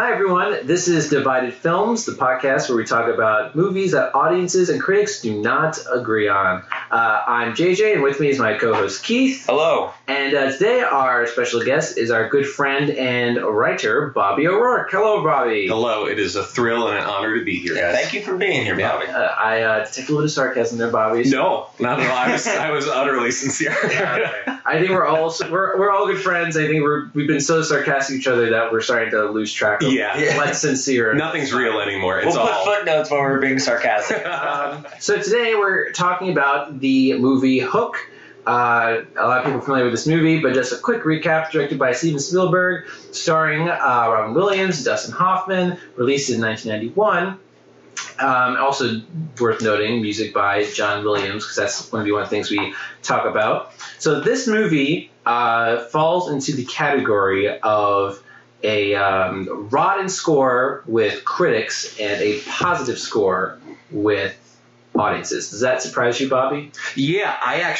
Hi, everyone. This is Divided Films, the podcast where we talk about movies that audiences and critics do not agree on. I'm JJ, and with me is my co-host Keith. Hello. And today our special guest is our good friend and writer, Bobby O'Rourke. Hello, Bobby. Hello. It is a thrill and an honor to be here, guys. Thank you for being here, Bobby. I detect a little sarcasm there, Bobby. No, not at all. I was utterly sincere. I think we're all good friends. I think we've been so sarcastic to each other that we're starting to lose track of what's sincere. Nothing's real anymore. It's we'll put footnotes when we're being sarcastic. So today we're talking about the movie Hook. A lot of people are familiar with this movie, but just a quick recap. Directed by Steven Spielberg, starring Robin Williams, Dustin Hoffman, released in 1991. Also worth noting, music by John Williams, because that's going to be one of the things we talk about. So this movie falls into the category of a rotten score with critics and a positive score with audiences. Does that surprise you, Bobby? Yeah, I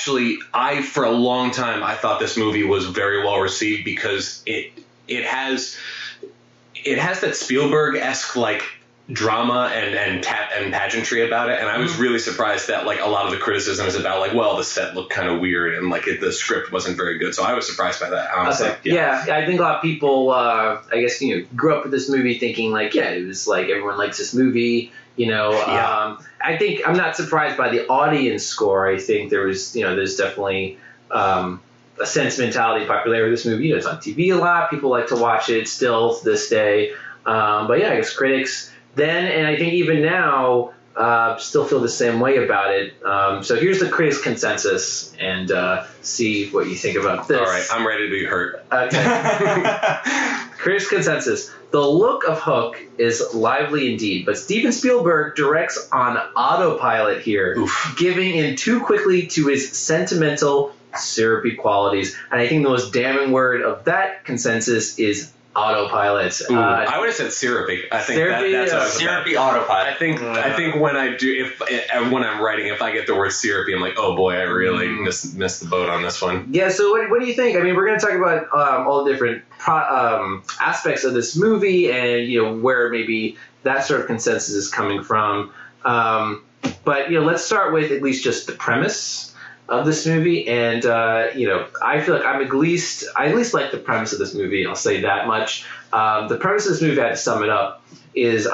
for a long time I thought this movie was very well received because it has that Spielberg-esque like drama and pageantry about it, and I was really surprised that like a lot of the criticism is about like, well, the set looked kind of weird and like the script wasn't very good, so I was surprised by that, honestly. Okay. Yeah, I think a lot of people I guess grew up with this movie thinking like, yeah, it was like everyone likes this movie, I think I'm not surprised by the audience score. I think there was there's definitely a sentimentality, popularity of this movie. It's on TV a lot, people like to watch it still to this day, but yeah, I guess critics then, and I think even now, still feel the same way about it. So here's the critics' consensus, and see what you think about this. All right, I'm ready to be hurt. Okay. Critics' consensus. The look of Hook is lively indeed, but Steven Spielberg directs on autopilot here, giving in too quickly to his sentimental, syrupy qualities. And I think the most damning word of that consensus is autopilot. I would have said syrupy. I think syrupy, that's syrupy autopilot. I think when I do, when I'm writing, if I get the word syrupy, I'm like, oh boy, I really missed the boat on this one. Yeah. So what do you think? I mean, we're going to talk about all the different aspects of this movie, and where maybe that sort of consensus is coming from. But let's start with at least just the premise of this movie, and I feel like I at least like the premise of this movie. I'll say that much. The premise of this movie, I had to sum it up, is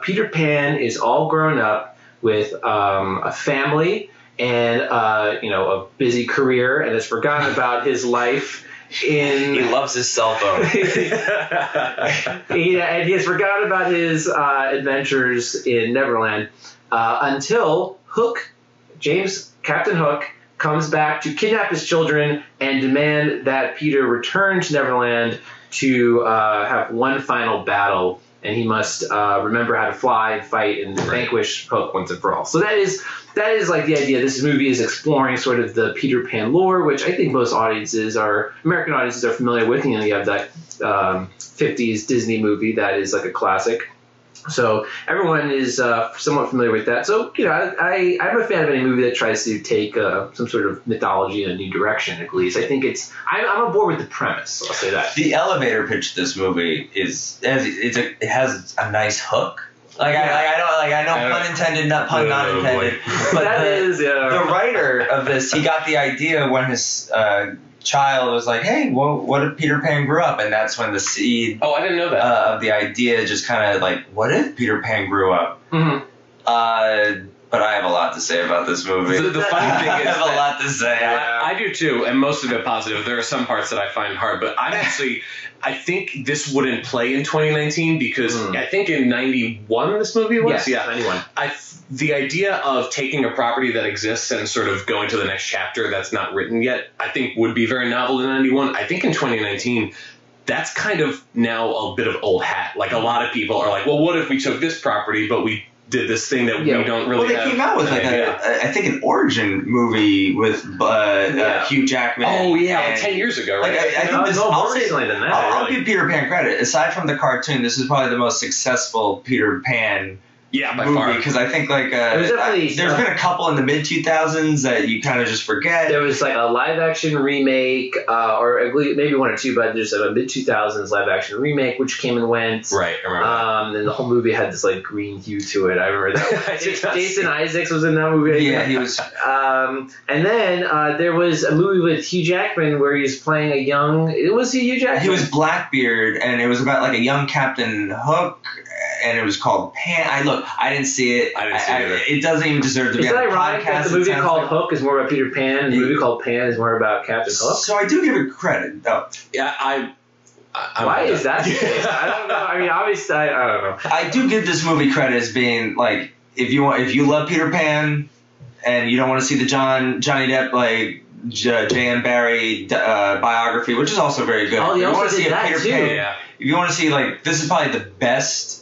Peter Pan is all grown up with a family and a busy career, and has forgotten about his life. He loves his cell phone. And he has forgotten about his adventures in Neverland until Captain Hook, comes back to kidnap his children and demand that Peter return to Neverland to have one final battle, and he must remember how to fly, fight, and vanquish Hook once and for all. So that is like the idea. This movie is exploring sort of the Peter Pan lore, which I think most American audiences are familiar with. You have that 50s Disney movie that is like a classic. So everyone is somewhat familiar with that. So, I'm a fan of any movie that tries to take some sort of mythology in a new direction, at least. I think I'm on board with the premise, I'll say that. The elevator pitch of this movie it has a nice hook. I know pun intended, not pun not intended. But the writer of this, he got the idea when his child was like, hey, what if Peter Pan grew up? And that's when the seed I didn't know that. Of the idea just kind of like, what if Peter Pan grew up? Mm-hmm. But I have a lot to say about this movie. The funny thing is I have a lot to say. I do too, and most of it positive. There are some parts that I find hard, but I think this wouldn't play in 2019 because I think in 91 this movie was? Yes, yeah, 91. The idea of taking a property that exists and sort of going to the next chapter that's not written yet, I think would be very novel in 91. I think in 2019, that's kind of now a bit of old hat. Like a lot of people are like, well, what if we took this property, but we did this thing that we don't really have. Well, they came out with I think an origin movie with Hugh Jackman. Oh, yeah, like 10 years ago, right? I think this, more recently than that. I'll give Peter Pan credit. Aside from the cartoon, this is probably the most successful Peter Pan by movie, far. because I think like there's been a couple in the mid 2000s that you kind of just forget. There was like a live action remake, or I believe maybe one or two, but there's a mid 2000s live action remake which came and went. Right, I remember that. And the whole movie had this like green hue to it. I remember that. Jason Isaacs was in that movie. Yeah, he was. And then there was a movie with Hugh Jackman where he's playing a young. Was he Hugh Jackman? He was Blackbeard, and it was about like a young Captain Hook. And it was called Pan. I didn't see it. I didn't see it either. It doesn't even deserve to be on the podcast. Is that ironic that the movie called Hook is more about Peter Pan, and the movie called Pan is more about Captain Hook? So I do give it credit, though. Yeah, why is that the case? I don't know. I mean, obviously, I don't know. I do give this movie credit as being like, if you love Peter Pan, and you don't want to see the Johnny Depp like J.M. Barrie biography, which is also very good. Oh, he also did that too. Pan, if you want to see like, this is probably the best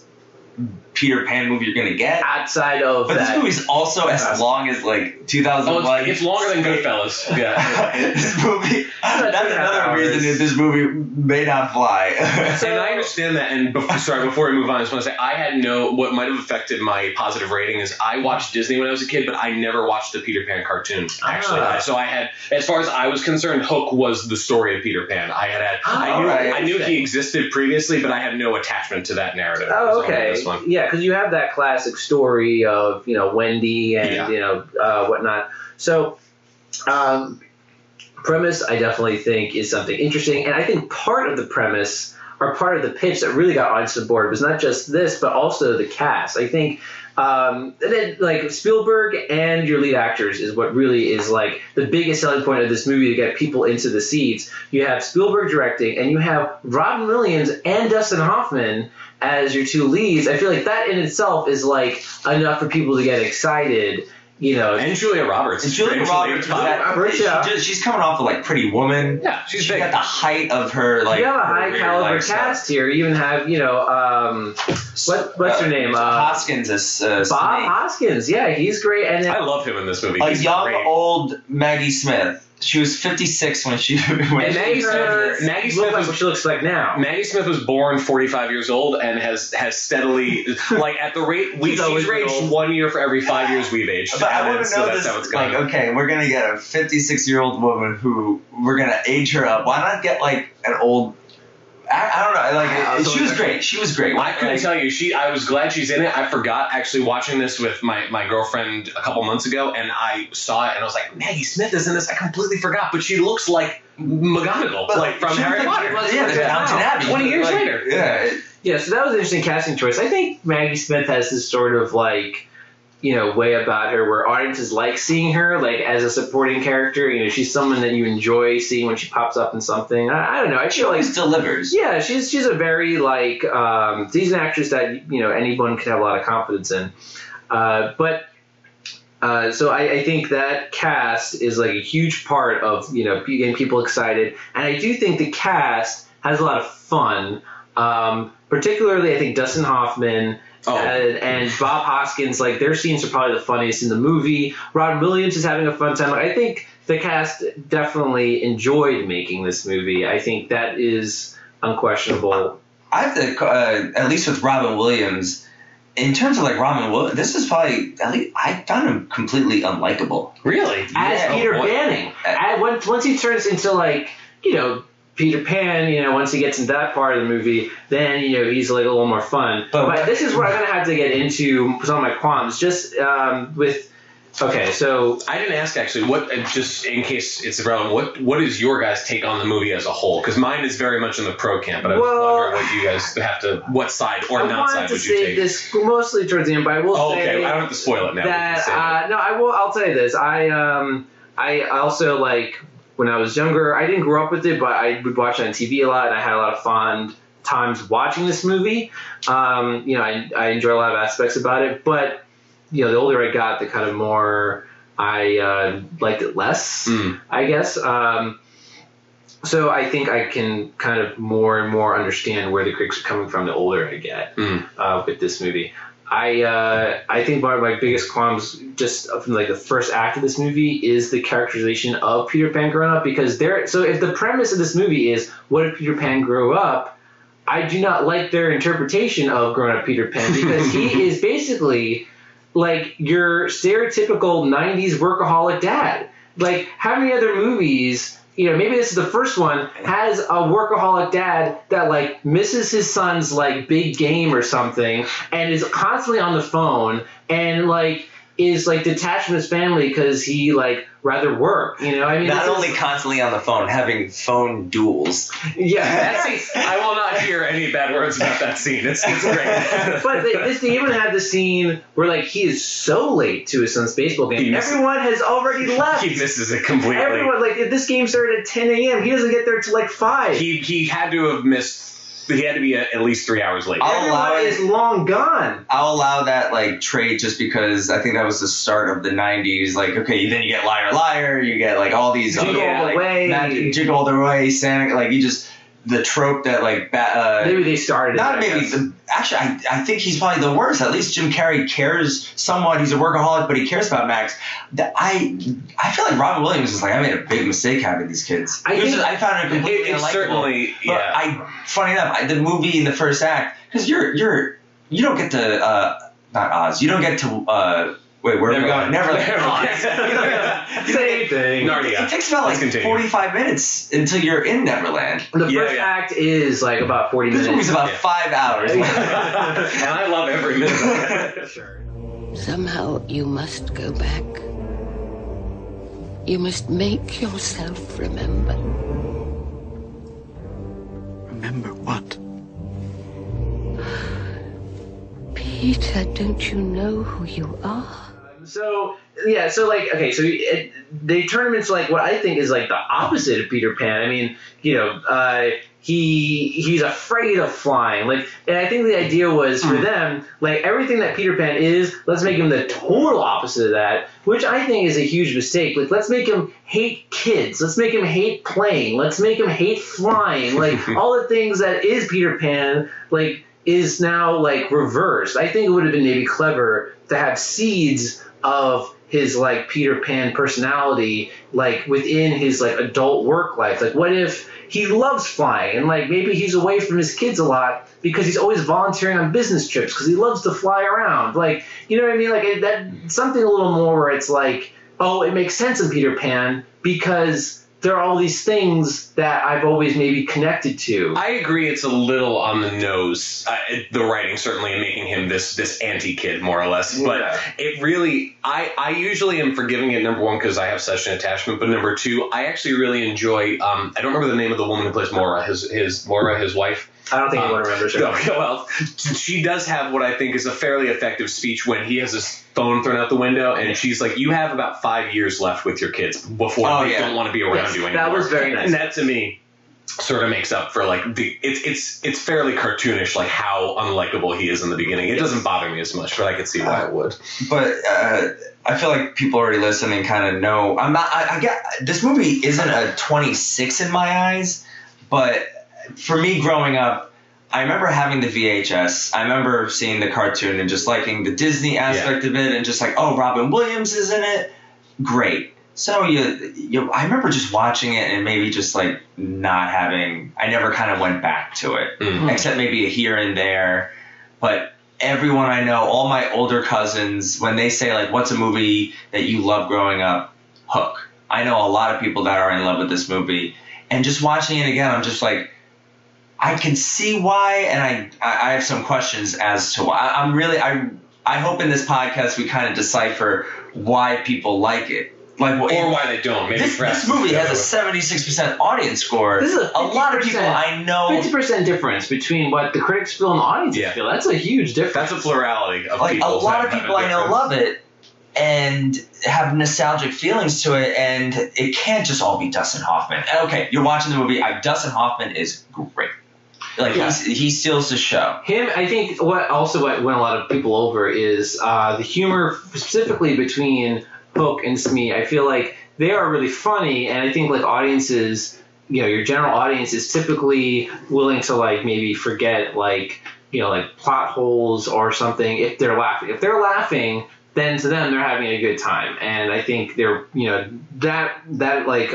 Peter Pan movie you're gonna get outside of but that. This movie's also as long as like 2001. Oh, it's longer than Goodfellas. Yeah. This movie. That's another reason that this movie may not fly. And I understand that. And before we move on, I just want to say what might have affected my positive rating is I watched Disney when I was a kid, but I never watched the Peter Pan cartoon actually. So I had, as far as I was concerned, Hook was the story of Peter Pan. I knew he existed previously, but I had no attachment to that narrative. Oh, okay. This one. Yeah, because you have that classic story of Wendy and whatnot. So premise I definitely think is something interesting, and I think part of the premise or part of the pitch that really got audience on board was not just this, but also the cast. I think like Spielberg and your lead actors is what really is like the biggest selling point of this movie to get people into the seats. You have Spielberg directing, and you have Robin Williams and Dustin Hoffman as your two leads. I feel like that in itself is like enough for people to get excited. And Julia Roberts. She's coming off of like Pretty Woman. Yeah, she's got the height of her like. You have a high caliber cast here. You even have what's her name? Hoskins is Bob Hoskins. Yeah, he's great. And then, I love him in this movie. He's old Maggie Smith. She was 56 when she. Maggie Smith like what she looks like now. Maggie Smith was born 45 years old and has steadily, like at the rate she's aged 1 year for every 5 years we've aged. But I want to know this. Like, okay, we're gonna get a 56-year-old woman who we're gonna age her up. Why not get like an old? I don't know. Like she was great. She was great. I couldn't tell you. I was glad she's in it. I forgot actually watching this with my girlfriend a couple months ago, and I saw it and I was like, Maggie Smith is in this. I completely forgot, but she looks like McGonagall, like from Harry Potter. Downton Abbey. 20 years later. Yeah. So that was an interesting casting choice. I think Maggie Smith has this sort of like, way about her where audiences like seeing her like as a supporting character. She's someone that you enjoy seeing when she pops up in something. I don't know. I feel like she delivers. Yeah, she's a very like she's an actress that anyone can have a lot of confidence in. So I think that cast is like a huge part of getting people excited, and I do think the cast has a lot of fun. Particularly, I think Dustin Hoffman. And Bob Hoskins, like their scenes are probably the funniest in the movie. Robin Williams is having a fun time. I think the cast definitely enjoyed making this movie. I think that is unquestionable. I have to, at least with Robin Williams, in terms of like Robin Williams, this is probably, at least I found him completely unlikable. Really? As Peter Banning. Once he turns into like, Peter Pan, once he gets into that part of the movie, then, he's like a little more fun. But this is where I'm going to have to get into some of my qualms. Just okay, so I didn't ask actually, what, just in case it's relevant, what is your guys' take on the movie as a whole? Because mine is very much in the pro camp, but I was wondering what you guys what side or not side would you take? I wanted to say this mostly towards the end, but I will say okay, I don't have to spoil it now. I'll tell you this. I also like, when I was younger, I didn't grow up with it, but I would watch it on TV a lot, and I had a lot of fond times watching this movie. I enjoy a lot of aspects about it, but the older I got, the kind of more I liked it less, I guess. So I think I can kind of more and more understand where the critics are coming from the older I get with this movie. I think one of my biggest qualms just from like the first act of this movie is the characterization of Peter Pan growing up, because so if the premise of this movie is what if Peter Pan grew up, I do not like their interpretation of grown-up Peter Pan because he is basically like your stereotypical 90s workaholic dad. Like, how many other movies, maybe this is the first one, has a workaholic dad that, like, misses his son's, like, big game or something and is constantly on the phone and, like, is, like, detached from his family because he, like, rather work, Not only constantly on the phone, having phone duels. Yeah. I will not hear any bad words about that scene. It's great. But they even had the scene where, like, he is so late to his son's baseball game. Everyone has already left. He misses it completely. Everyone, like, if this game started at 10 a.m., he doesn't get there till, like, 5. He had to have missed... He had to be at least 3 hours late. Everyone is long gone. I'll allow that, like, trade just because I think that was the start of the 90s. Like, okay, then you get Liar Liar, you get, like, all these... Jingle All the Way. Magic, Jingle All the Way, Santa... Like, you just... The trope that, like... maybe they started not it, maybe... Actually, I think he's probably the worst. At least Jim Carrey cares somewhat. He's a workaholic, but he cares about Max. I feel like Robin Williams is like, I made a big mistake having these kids. I found it completely unlikable. Certainly, yeah. But funny enough, the movie in the first act, because you don't get to not Oz. You don't get to wait, where are we going? Neverland. Same thing. Narnia. It takes about 45 minutes until you're in Neverland. The first act is like about 40 minutes. This movie's about 5 hours. And I love every minute. Sure. Somehow you must go back. You must make yourself remember. Remember what? Peter, don't you know who you are? So they turn him into, like, what I think is, like, the opposite of Peter Pan. I mean, he's afraid of flying. Like, and I think the idea was for them, like, everything that Peter Pan is, let's make him the total opposite of that, which I think is a huge mistake. Like, let's make him hate kids. Let's make him hate playing. Let's make him hate flying. Like, all the things that is Peter Pan, like, is now, like, reversed. I think it would have been maybe clever to have seeds of his, like, Peter Pan personality, like, within his, like, adult work life. Like, what if he loves flying and, like, maybe he's away from his kids a lot because he's always volunteering on business trips because he loves to fly around. Like, you know what I mean? Like, that something a little more where it's like, oh, it makes sense in Peter Pan because there are all these things that I've always maybe connected to. I agree it's a little on the nose, the writing certainly, in making him this anti-kid, more or less. Yeah. But it really, I usually am forgiving it, number one, because I have such an attachment. But number two, I actually really enjoy, I don't remember the name of the woman who plays Maura, his wife. I don't think anyone remembers her. Well, she does have what I think is a fairly effective speech when he has his phone thrown out the window, and she's like, "You have about 5 years left with your kids before they don't want to be around you anymore." That was very nice. And that, to me, sort of makes up for, like, it's fairly cartoonish, like, how unlikable he is in the beginning. It doesn't bother me as much, but I could see why it would. But I feel like people already listening kind of know. I get this movie isn't a 26 in my eyes, but for me growing up, I remember having the VHS. I remember seeing the cartoon and just liking the Disney aspect of it, and just like, oh, Robin Williams is in it. Great. So I remember just watching it and maybe just like not having. I never kind of went back to it, except maybe a here and there. But everyone I know, all my older cousins, when they say like, what's a movie that you love growing up? Hook. I know a lot of people that are in love with this movie, and just watching it again, I'm just like, I can see why, and I have some questions as to why. I hope in this podcast we kind of decipher why people like it. Like, or why they don't. Maybe this movie has a 76% audience score. This is a lot of people I know. 50% difference between what the critics feel and the audience feel. That's a huge difference. That's a plurality of like, people. A lot of people I know love it and have nostalgic feelings to it, and it can't just all be Dustin Hoffman. Okay, you're watching the movie. Dustin Hoffman is great. Like, he steals the show. I think what went a lot of people over is the humor, specifically between Hook and Smee. I feel like they are really funny, and I think, like, audiences, your general audience is typically willing to, like, maybe forget, like, like plot holes or something if they're laughing. If they're laughing, then to them they're having a good time, and I think they're that like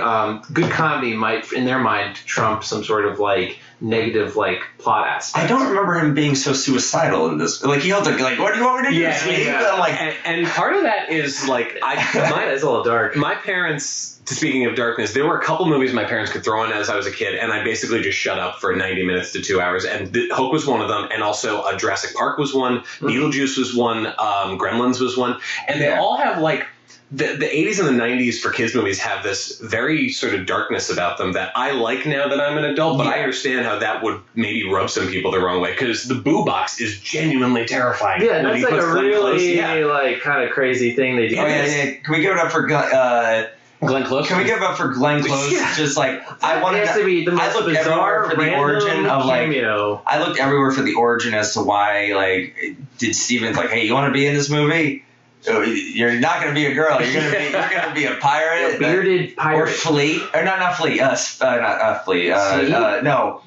good comedy might in their mind trump some sort of like negative like plot aspect. I don't remember him being so suicidal in this. Like he held like, what do you want me to do? Yeah. I'm like, and part of that is like It's a little dark. My parents. Speaking of darkness, there were a couple movies my parents could throw on as I was a kid, and I basically just shut up for 90 minutes to 2 hours. And Hook was one of them, and also Jurassic Park was one, Beetlejuice was one, Gremlins was one, and they all have like the 80s and the 90s for kids movies have this very sort of darkness about them that I like now that I'm an adult, but I understand how that would maybe rub some people the wrong way because the boo box is genuinely terrifying. Yeah, that's like a really like kind of crazy thing they do. Oh yeah. Can we give it up for Glenn Close? Can we give up for Glenn Close? Yeah. Just like I wanted to be the most I looked bizarre everywhere for the origin of like cameo. I looked everywhere for the origin as to why like did Steven's like, hey, you want to be in this movie? You're not going to be a girl. You're going to be a pirate, a bearded pirate, or Flea, or not Flea. Not Flea. No.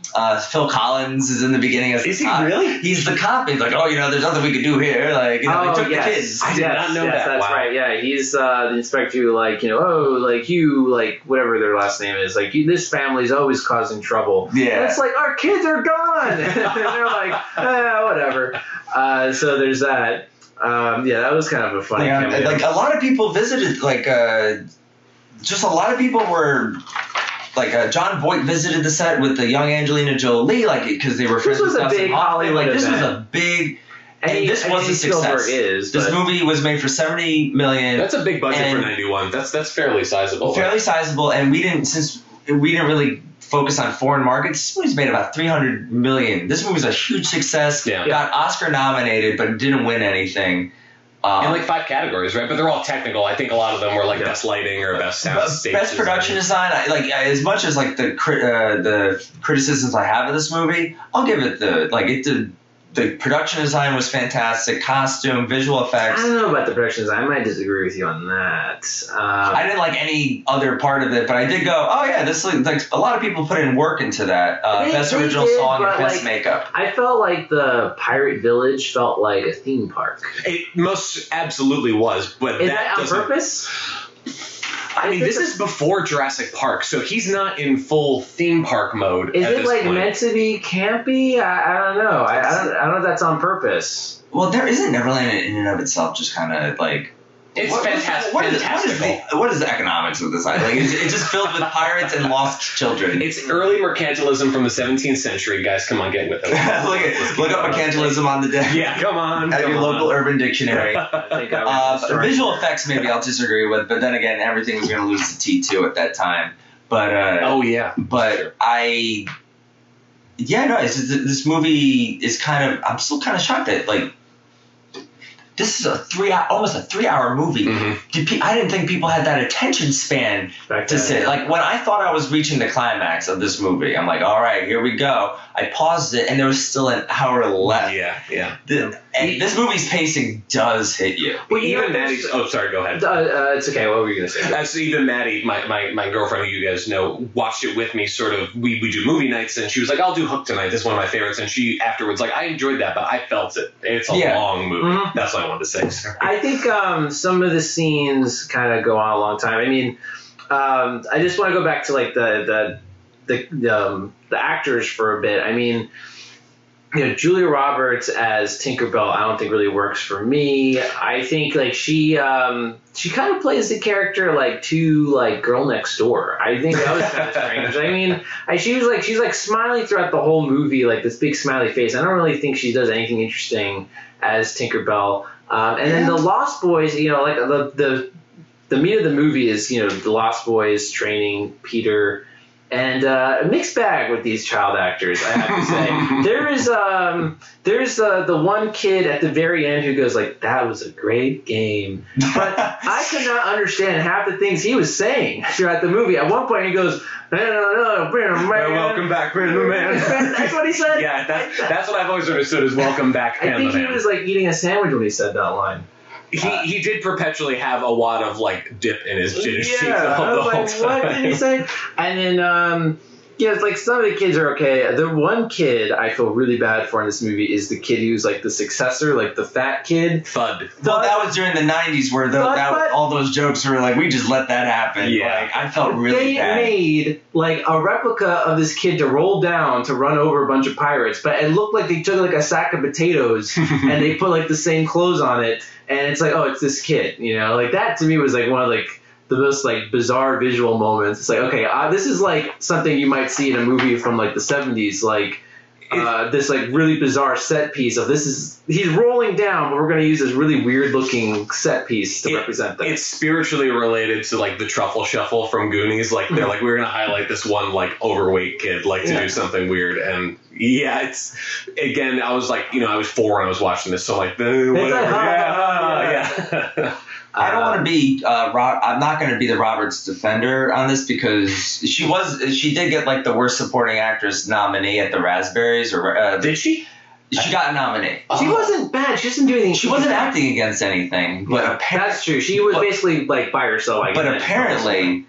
Phil Collins is in the beginning as is the cop. He really? He's the cop. He's like, oh, there's nothing we can do here. Like, they took the kids. I did not know that. That's right. Yeah, he's the inspector who, like, whatever their last name is. Like, this family's always causing trouble. Yeah. And it's like, our kids are gone. And they're like, whatever. So there's that. That was kind of a funny cameo. Like a lot of people visited, just a lot of people were, John Voight visited the set with the young Angelina Jolie, because they were friends with Dustin Hoffman. This was a big Hollywood This event. was a big, and this was a success. This movie was made for $70 million. That's a big budget for 91. That's fairly sizable. Fairly sizable, and we didn't really focus on foreign markets. This movie's made about $300 million. This movie's a huge success. Yeah. Got Oscar nominated, but didn't win anything. In like 5 categories, right? But they're all technical. I think a lot of them were like best lighting or best sound. Best production design. As much as like the criticisms I have of this movie, I'll give it the production design was fantastic. Costume, visual effects. I don't know about the production design. I might disagree with you on that. I didn't like any other part of it, but I did go, oh yeah, this like a lot of people put in work into that. Best original song and best makeup. I felt like the Pirate Village felt like a theme park. It most absolutely was, but is that on purpose? I mean, this is before Jurassic Park, so he's not in full theme park mode. Is it like meant to be campy? I don't know. I don't know if that's on purpose. Well, there isn't Neverland in and of itself just kind of like. It's fantastic. What is the economics of this? Like, it's just filled with pirates and lost children. It's early mercantilism from the 17th century. Guys, come on, get with it. Look up mercantilism on the deck. Yeah, come on. At your local Urban Dictionary. Visual effects, maybe I'll disagree with, but then again, everything was going to lose to T2 at that time. But But sure. This movie is I'm still kind of shocked at this is almost a 3-hour movie. Mm-hmm. I didn't think people had that attention span to sit. Like when I thought I was reaching the climax of this movie, I'm like, all right, here we go. I paused it, and there was still an hour left. Yeah. And this movie's pacing does hit you. Well, even Maddie's. Oh, sorry. Go ahead. It's okay. What were you gonna say? So even Maddie, my girlfriend, who you guys know, watched it with me. Sort of, we do movie nights, and she was like, "I'll do Hook tonight. This is one of my favorites." And she afterwards I enjoyed that, but I felt it. It's a long movie. Mm-hmm. That's what I wanted to say. Sorry. I think some of the scenes kind of go on a long time. I mean, I just want to go back to the actors for a bit. I mean, Julia Roberts as Tinkerbell, I don't think really works for me. I think she kind of plays the character too Girl Next Door. I think that was kind of strange. I mean, she's smiling throughout the whole movie, this big smiley face. I don't really think she does anything interesting as Tinkerbell. And then the Lost Boys, the meat of the movie is, the Lost Boys training Peter, and a mixed bag with these child actors, I have to say. There's the one kid at the very end who goes that was a great game. But I could not understand half the things he was saying throughout the movie. At one point he goes, welcome back, Panda Man. That's what he said? Yeah, that's what I've always understood is welcome back, Panda Man. I think he was eating a sandwich when he said that line. He did perpetually have a wad of dip in his cheek the whole time. What did he say? And then Yeah, it's like some of the kids are okay. The one kid I feel really bad for in this movie is the kid who's like the successor, like the fat kid. Thud. Well, that was during the 90s where all those jokes were like, we just let that happen. Yeah. Like, I felt really bad. They made like a replica of this kid to roll down to run over a bunch of pirates, but it looked like they took like a sack of potatoes and they put like the same clothes on it, and it's like, oh, it's this kid, you know? Like that to me was like one of like the most like bizarre visual moments. It's like, okay, this is like something you might see in a movie from like the 70s, like this like really bizarre set piece of he's rolling down, but we're going to use this really weird looking set piece to represent that. It's spiritually related to like the Truffle Shuffle from Goonies. Like they're like, we're going to highlight this one like overweight kid, like to do something weird. And yeah, it's again, I was like, I was 4 when I was watching this, so like, whatever. Yeah. I don't want to be. I'm not going to be the Roberts defender on this because she did get like the worst supporting actress nominee at the Raspberries, or did she? She got a nominee. She wasn't bad. She doesn't do anything. She wasn't acting against anything. But that's true. She was basically like by herself. But apparently,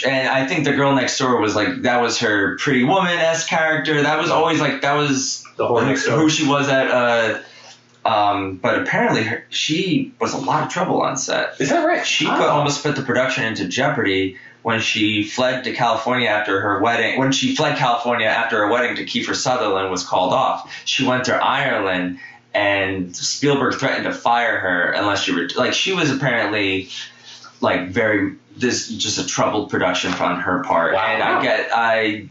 and I think the girl next door was like, that was her Pretty Woman-esque character. That was always like, that was the whole next door. Who she was at. But apparently she was a lot of trouble on set. Is that right? She almost put the production into jeopardy when she fled to California after her wedding. When she fled California after her wedding to Kiefer Sutherland was called off, she went to Ireland, and Spielberg threatened to fire her unless she was apparently like just a troubled production on her part. Wow. And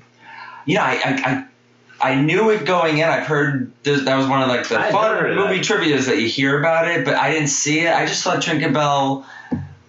I knew it going in. I've heard that was one of like the fun movie trivias that you hear about it, but I didn't see it. I just thought Tinkerbell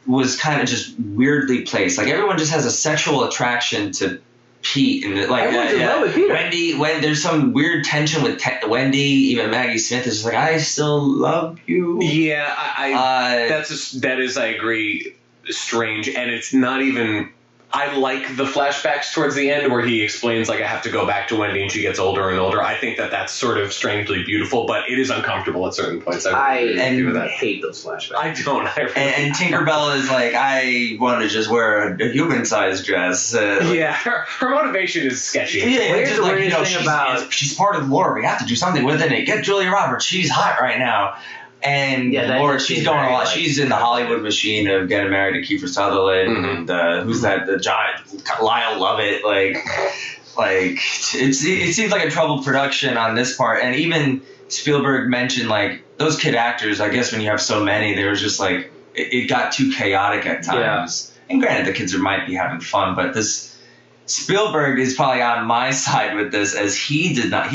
was kind of just weirdly placed. Like everyone just has a sexual attraction to Pete, and like Wendy. When there's some weird tension with Wendy, even Maggie Smith is just like, I still love you. Yeah, that is I agree, strange, and it's not even. I like the flashbacks towards the end where he explains, like, I have to go back to Wendy and she gets older and older. I think that's sort of strangely beautiful, but it is uncomfortable at certain points. I hate those flashbacks. I don't. And Tinkerbell is like, I want to just wear a human-sized dress. Her motivation is sketchy. Yeah, here's the weird thing about she's part of the lore. We have to do something with it. Get Julia Roberts. She's hot right now. And Laura, she's going a lot. She's in the Hollywood machine of getting married to Kiefer Sutherland, and who's that? The giant Lyle Lovett. Like it seems like a troubled production on this part. And even Spielberg mentioned like those kid actors. I guess when you have so many, they were just like it got too chaotic at times. Yeah. And granted, the kids might be having fun, but this. Spielberg is probably on my side with this, as he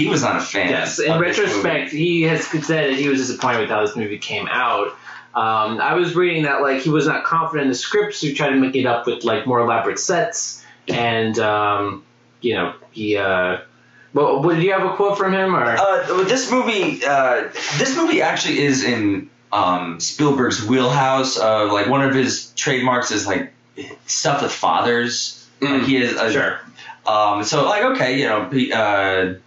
was not a fan. Yes, in retrospect, he has said that he was disappointed with how this movie came out. I was reading that like he was not confident in the script, so he tried to make it up with like more elaborate sets, and Well, do you have a quote from him or? This movie actually is in Spielberg's wheelhouse. Of like one of his trademarks is like stuff with fathers. Like he is sure. So like okay,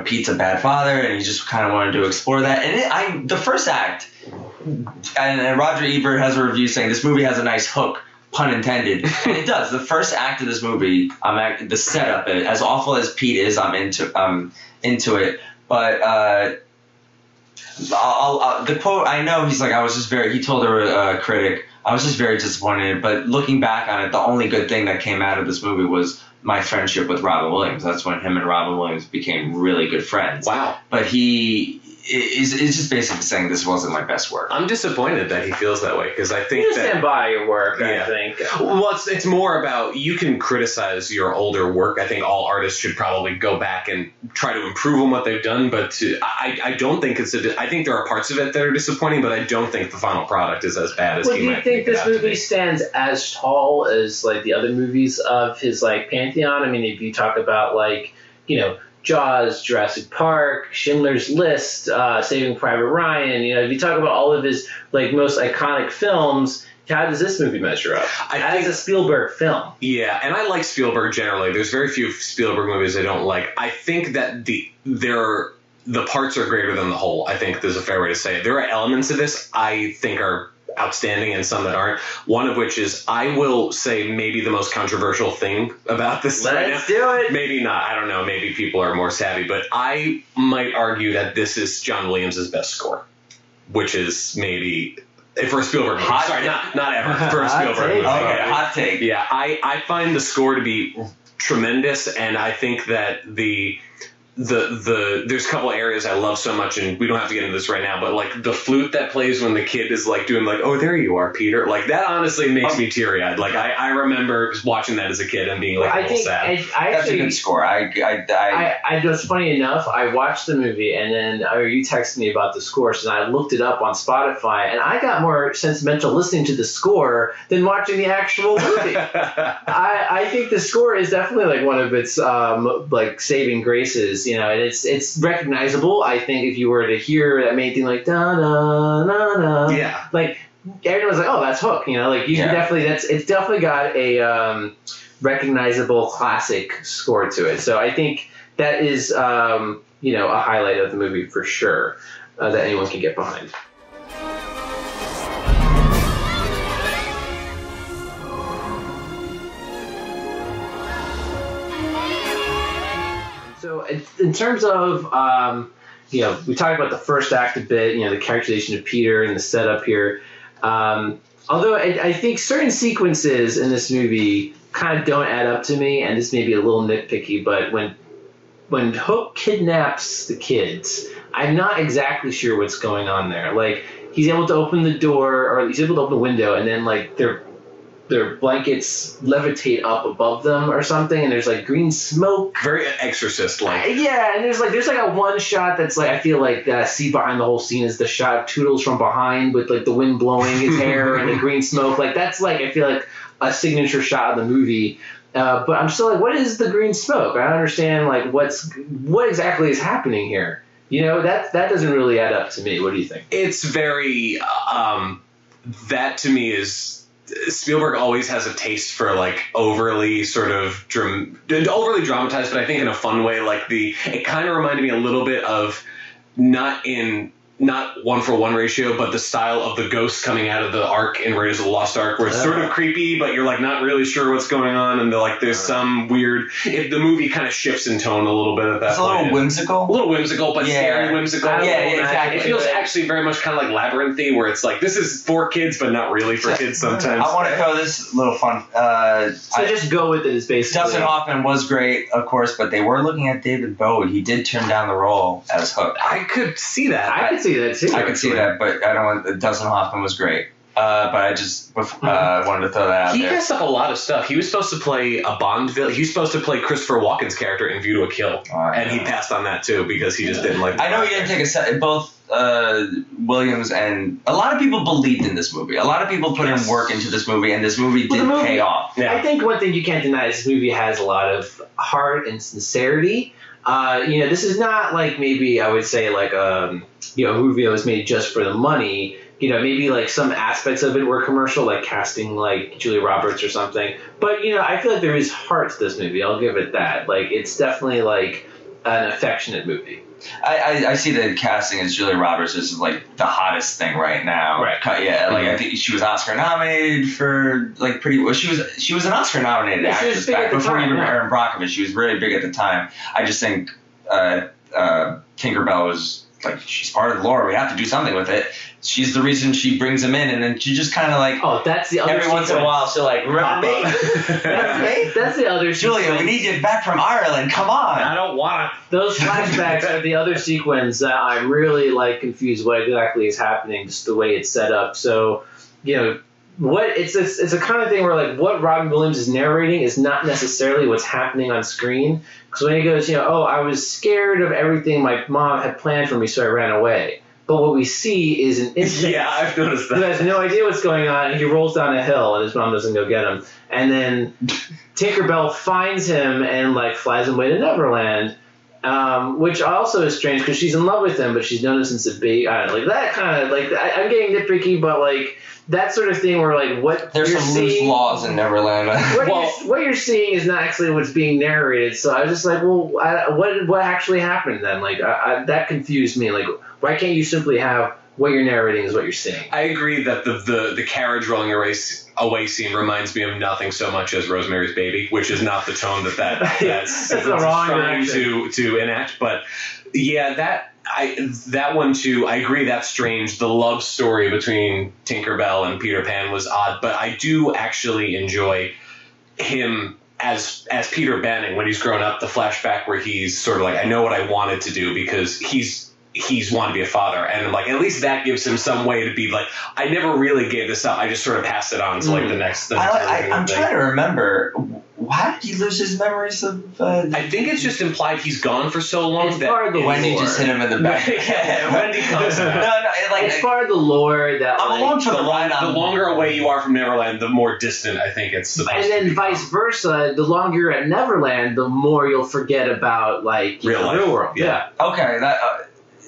Pete's a bad father, and he just kind of wanted to explore that. And the first act, and Roger Ebert has a review saying this movie has a nice hook, pun intended, and it does. The first act of this movie, the setup, as awful as Pete is, I'm into it. But the quote, I know he's like, he told a critic, I was just very disappointed, but looking back on it, the only good thing that came out of this movie was my friendship with Robin Williams. That's when him and Robin Williams became really good friends. Wow. But he is just basically saying this wasn't my best work. I'm disappointed that he feels that way, because I think you stand by your work, I think. Well, it's more about, you can criticize your older work. I think all artists should probably go back and try to improve on what they've done, but I don't think I think there are parts of it that are disappointing, but I don't think the final product is as bad as he might do you think this movie stands as tall as like the other movies of his like pantheon? I mean, if you talk about like, Jaws, Jurassic Park, Schindler's List, Saving Private Ryan. If you talk about all of his like most iconic films, how does this movie measure up as a Spielberg film? Yeah, and I like Spielberg generally. There's very few Spielberg movies I don't like. I think that the parts are greater than the whole. I think there's a fair way to say it. There are elements of this I think are outstanding and some that aren't. One of which is, I will say, maybe the most controversial thing about this right now. Let's do it. Maybe not. I don't know. Maybe people are more savvy, but I might argue that this is John Williams' best score, which is maybe for a Spielberg movie. Sorry, not ever. For a Spielberg movie. Okay, hot take. Yeah, I find the score to be tremendous, and I think that there's a couple areas I love so much, and we don't have to get into this right now, but like the flute that plays when the kid is like doing like, oh, there you are, Peter. Like that honestly makes me teary eyed. Like I remember watching that as a kid and being like a little sad. That's a good score. I just funny enough, I watched the movie and then you texted me about the score, so I looked it up on Spotify, and I got more sentimental listening to the score than watching the actual movie. I think the score is definitely like one of its like saving graces. You know, and it's recognizable. I think if you were to hear that main thing like da da da da, yeah, like everyone's like, oh, that's Hook. You know, like you can definitely it's definitely got a recognizable classic score to it. So I think that is you know, a highlight of the movie for sure that anyone can get behind. So in terms of, you know, we talked about the first act a bit, you know, the characterization of Peter and the setup here. Although I think certain sequences in this movie kind of don't add up to me, and this may be a little nitpicky, but when Hook kidnaps the kids, I'm not exactly sure what's going on there. Like, he's able to open the door, or he's able to open the window, and then, like, their blankets levitate up above them or something, and there's like green smoke. Very Exorcist-like. Yeah, and there's like a one shot that's like, I feel like see behind the whole scene is the shot of Toodles from behind with like the wind blowing his hair and the green smoke. Like that's like, I feel like a signature shot of the movie. But I'm still like, what is the green smoke? I don't understand like what exactly is happening here. You know, that doesn't really add up to me. What do you think? It's very that to me is. Spielberg always has a taste for like overly sort of overly dramatized, but I think in a fun way. Like it kind of reminded me a little bit of not 1-for-1 ratio, but the style of the ghosts coming out of the Ark in Raiders of the Lost Ark, where it's sort of creepy, but you're like not really sure what's going on, and there's some weird. If the movie kind of shifts in tone a little bit at that point. It's a little whimsical, but scary whimsical. Yeah, exactly. It feels actually very much kind of like Labyrinthy, where it's like this is for kids, but not really for kids sometimes. I want to throw this little fun. So just go with it. Is basically Dustin Hoffman was great, of course, but they were looking at David Bowie. He did turn down the role as Hook. I could see that. I could see that too. I could see that, but I don't want. Dustin Hoffman was great. But I just wanted to throw that out there. He messed up a lot of stuff. He was supposed to play a Bond villain. He was supposed to play Christopher Walken's character in View to a Kill. And he passed on that too because he just didn't like I know he didn't take a set. Both Williams and a lot of people believed in this movie. A lot of people put in work into this movie, and this movie did pay off. Yeah. I think one thing you can't deny is this movie has a lot of heart and sincerity. You know, this is not like maybe I would say like you know, a movie that was made just for the money. You know, maybe like some aspects of it were commercial, like casting like Julia Roberts or something. But, you know, I feel like there is heart to this movie. I'll give it that. Like, it's definitely like an affectionate movie. I see the casting as Julia Roberts is like the hottest thing right now. Right. Yeah. Like I think she was Oscar nominated for like pretty. Well, she was an Oscar nominated actress back before even Erin Brockovich. She was really big at the time. I just think Tinkerbell was like, she's part of the lore. We have to do something with it. She's the reason she brings him in, and then she just kind of like, oh, that's the other every once in a while she'll like, remember me? Remember me? That's the other Julia, sequence. we need you back from Ireland. Come on. I don't want it. Those flashbacks are the other sequence that I'm really like confused what exactly is happening, just the way it's set up. So, you know, it's a kind of thing where like what Robin Williams is narrating is not necessarily what's happening on screen. Because when he goes, you know, oh, I was scared of everything my mom had planned for me, so I ran away. But what we see is an infant yeah, I've noticed that. who has no idea what's going on, and he rolls down a hill, and his mom doesn't go get him. And then Tinkerbell finds him and like flies him away to Neverland, which also is strange because she's in love with him, but she's known him since a baby. I don't know, like that kind of like I'm getting nitpicky, but like that sort of thing where like what there's you're some seeing, loose laws in Neverland. what you're seeing is not actually what's being narrated. So I was just like, well, what actually happened then? Like that confused me. Like, why can't you simply have what you're narrating is what you're seeing. I agree that the carriage rolling away scene reminds me of nothing so much as Rosemary's Baby, which is not the tone that's trying to enact. But yeah, that one too, I agree, that's strange. The love story between Tinkerbell and Peter Pan was odd, but I do actually enjoy him as Peter Banning when he's grown up, the flashback where he's sort of like, I know what I wanted to do, because he's wanted to be a father, and like at least that gives him some way to be like, I never really gave this up, I just sort of passed it on to like the next I'm trying to remember, how did he lose his memories of I think it's just implied he's gone for so long it's part of the Wendy just hit him in the back. Wendy comes back. It's part of the lore that I'm along for the ride. The longer away you are from Neverland, the more distant I think it's supposed to be. And then vice versa, the longer you're at Neverland, the more you'll forget about like real world. Yeah. Okay, that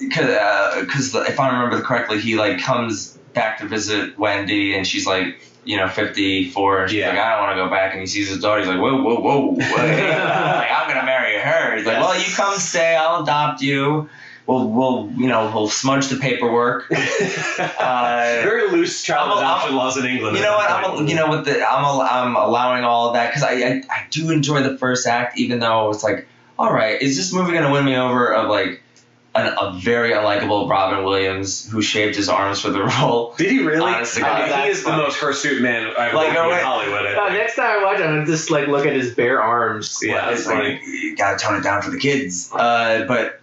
because if I remember correctly, he like comes back to visit Wendy, and she's like, 54, and she's like, I don't want to go back, and he sees his daughter, he's like, whoa, like, I'm gonna marry her. He's like, well, you come stay, I'll adopt you. We'll smudge the paperwork. Very loose child adoption laws in England. You know what? I'm allowing all of that because I do enjoy the first act, even though it's like, all right, is this movie gonna win me over of like a very unlikable Robin Williams who shaved his arms for the role? Did he really? Honestly, he is the most hirsute man I've ever seen in Hollywood. Next time I watch it, I'm gonna just like look at his bare arms. Yeah, it's like, you gotta tone it down for the kids. Then the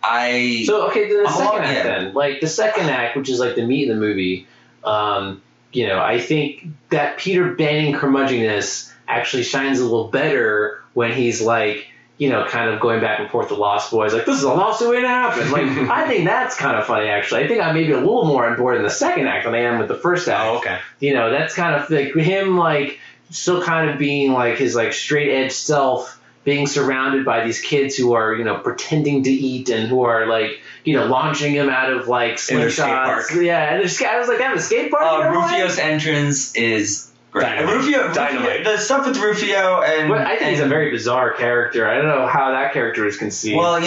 second act then, like the second act, which is like the meat of the movie. I think that Peter Banning curmudgeonness actually shines a little better when he's like, kind of going back and forth to Lost Boys, like, this is a lawsuit waiting to happen. Like, I think that's kind of funny, actually. I think I'm maybe a little more on board in the second act than I am with the first act. Oh, okay. That's kind of like him, like, still kind of being, like, his, like, straight-edge self, being surrounded by these kids who are, pretending to eat and who are, like, launching him out of, like, slingshots. Yeah, and I was like, they have a skate park? Rufio's entrance is great. Dynamite. The stuff with Rufio and... I think he's a very bizarre character. I don't know how that character is conceived. Well,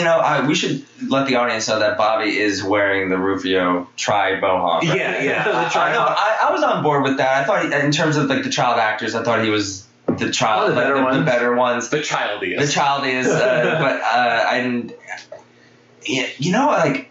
we should let the audience know that Bobby is wearing the Rufio tri-bohawk. Right? Yeah. I was on board with that. I thought, in terms of like the child actors, I thought he was the child, the better ones. The childiest. Like,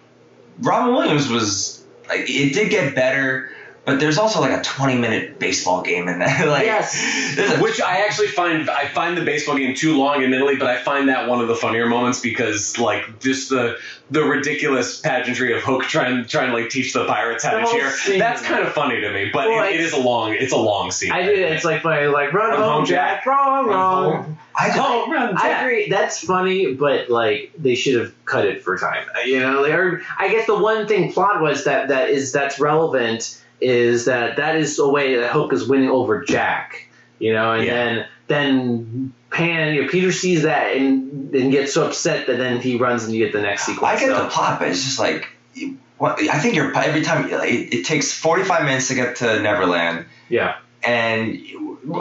Robin Williams was... Like, it did get better... But there's also like a 20-minute baseball game in there. Like, yes. Which I actually find the baseball game too long, admittedly, but I find that one of the funnier moments because like just the ridiculous pageantry of Hook trying to like teach the pirates how to cheer. That's kind of funny to me. But it's a long scene. I do. It's like funny, like run home, Jack. Wrong. I agree. That's funny, but like they should have cut it for time. I guess the one thing plot was that's relevant. Is that is a way that Hook is winning over Jack, then Pan, Peter sees that and gets so upset that then he runs and you get the next sequence. I get the plot, but it's just like, I think every time it takes 45 minutes to get to Neverland. Yeah. And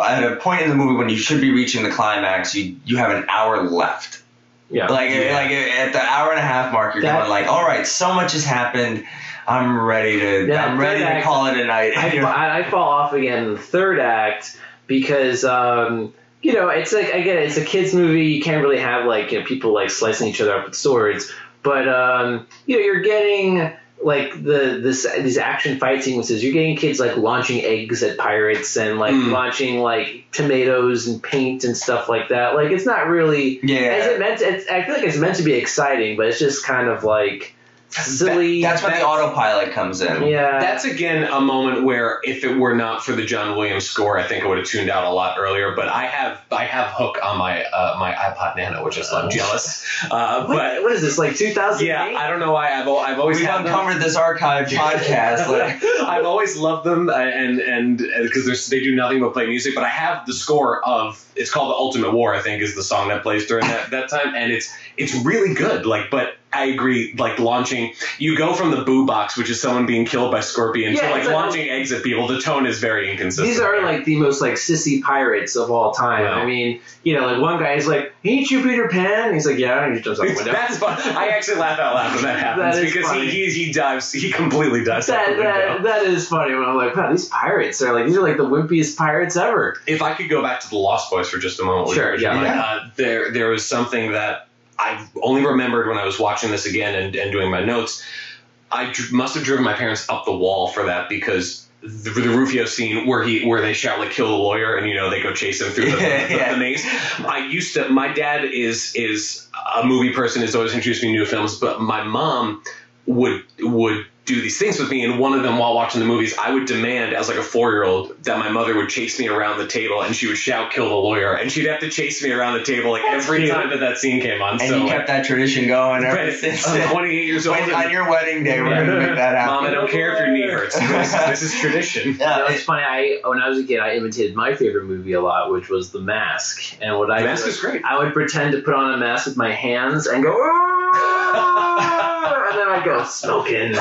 at a point in the movie when you should be reaching the climax, you have an hour left. Yeah. Like at the hour and a half mark, you're going like, all right, so much has happened. I'm ready to call it a night. I fall off again in the third act because it's like, I get it, it's a kids movie. You can't really have like people like slicing each other up with swords, but you're getting like these action fight sequences. You're getting kids like launching eggs at pirates and like launching like tomatoes and paint and stuff like that. Like it's not really I feel like it's meant to be exciting, but it's just kind of like silly. That's when the autopilot comes in. Yeah. That's again a moment where if it were not for the John Williams score, I think I would have tuned out a lot earlier. But I have Hook on my my iPod Nano, which is I'm jealous. But what is this, like 2008? Yeah, I don't know why I've always we've uncovered this archive podcast. I've always loved them and because they do nothing but play music. But I have the score of, it's called The Ultimate War, I think is the song that plays during that time, and it's really good. Like, but I agree. Like launching, you go from the boo box, which is someone being killed by Scorpion, to like launching eggs at people. The tone is very inconsistent. These are like the most like sissy pirates of all time. Wow. I mean, like one guy is like, "Ain't you Peter Pan?" And he's like, "Yeah," and he jumps out the window. That's fun. I actually laugh out loud when that happens because he dives. He completely dives out the window. That is funny. When I'm like, wow, these pirates are like the wimpiest pirates ever. If I could go back to the Lost Boys for just a moment, sure. There was something that I only remembered when I was watching this again and doing my notes. I must have driven my parents up the wall for that because the Rufio scene where they shout like "kill the lawyer" and they go chase him through the maze. My dad is a movie person, has always introduced me to new films, but my mom would do these things with me, and one of them while watching the movies, I would demand as like a 4-year-old that my mother would chase me around the table and she would shout "kill the lawyer," and she'd have to chase me around the table like every time that scene came on. And so, you kept that tradition going ever since. I'm 28 years old. On your wedding day, we're gonna make that happen. Mom, I don't care if your knee hurts. This is tradition. Yeah, it's funny. When I was a kid, I imitated my favorite movie a lot, which was The Mask. And what I Mask is great. I would pretend to put on a mask with my hands and go, and then I'd go smoking.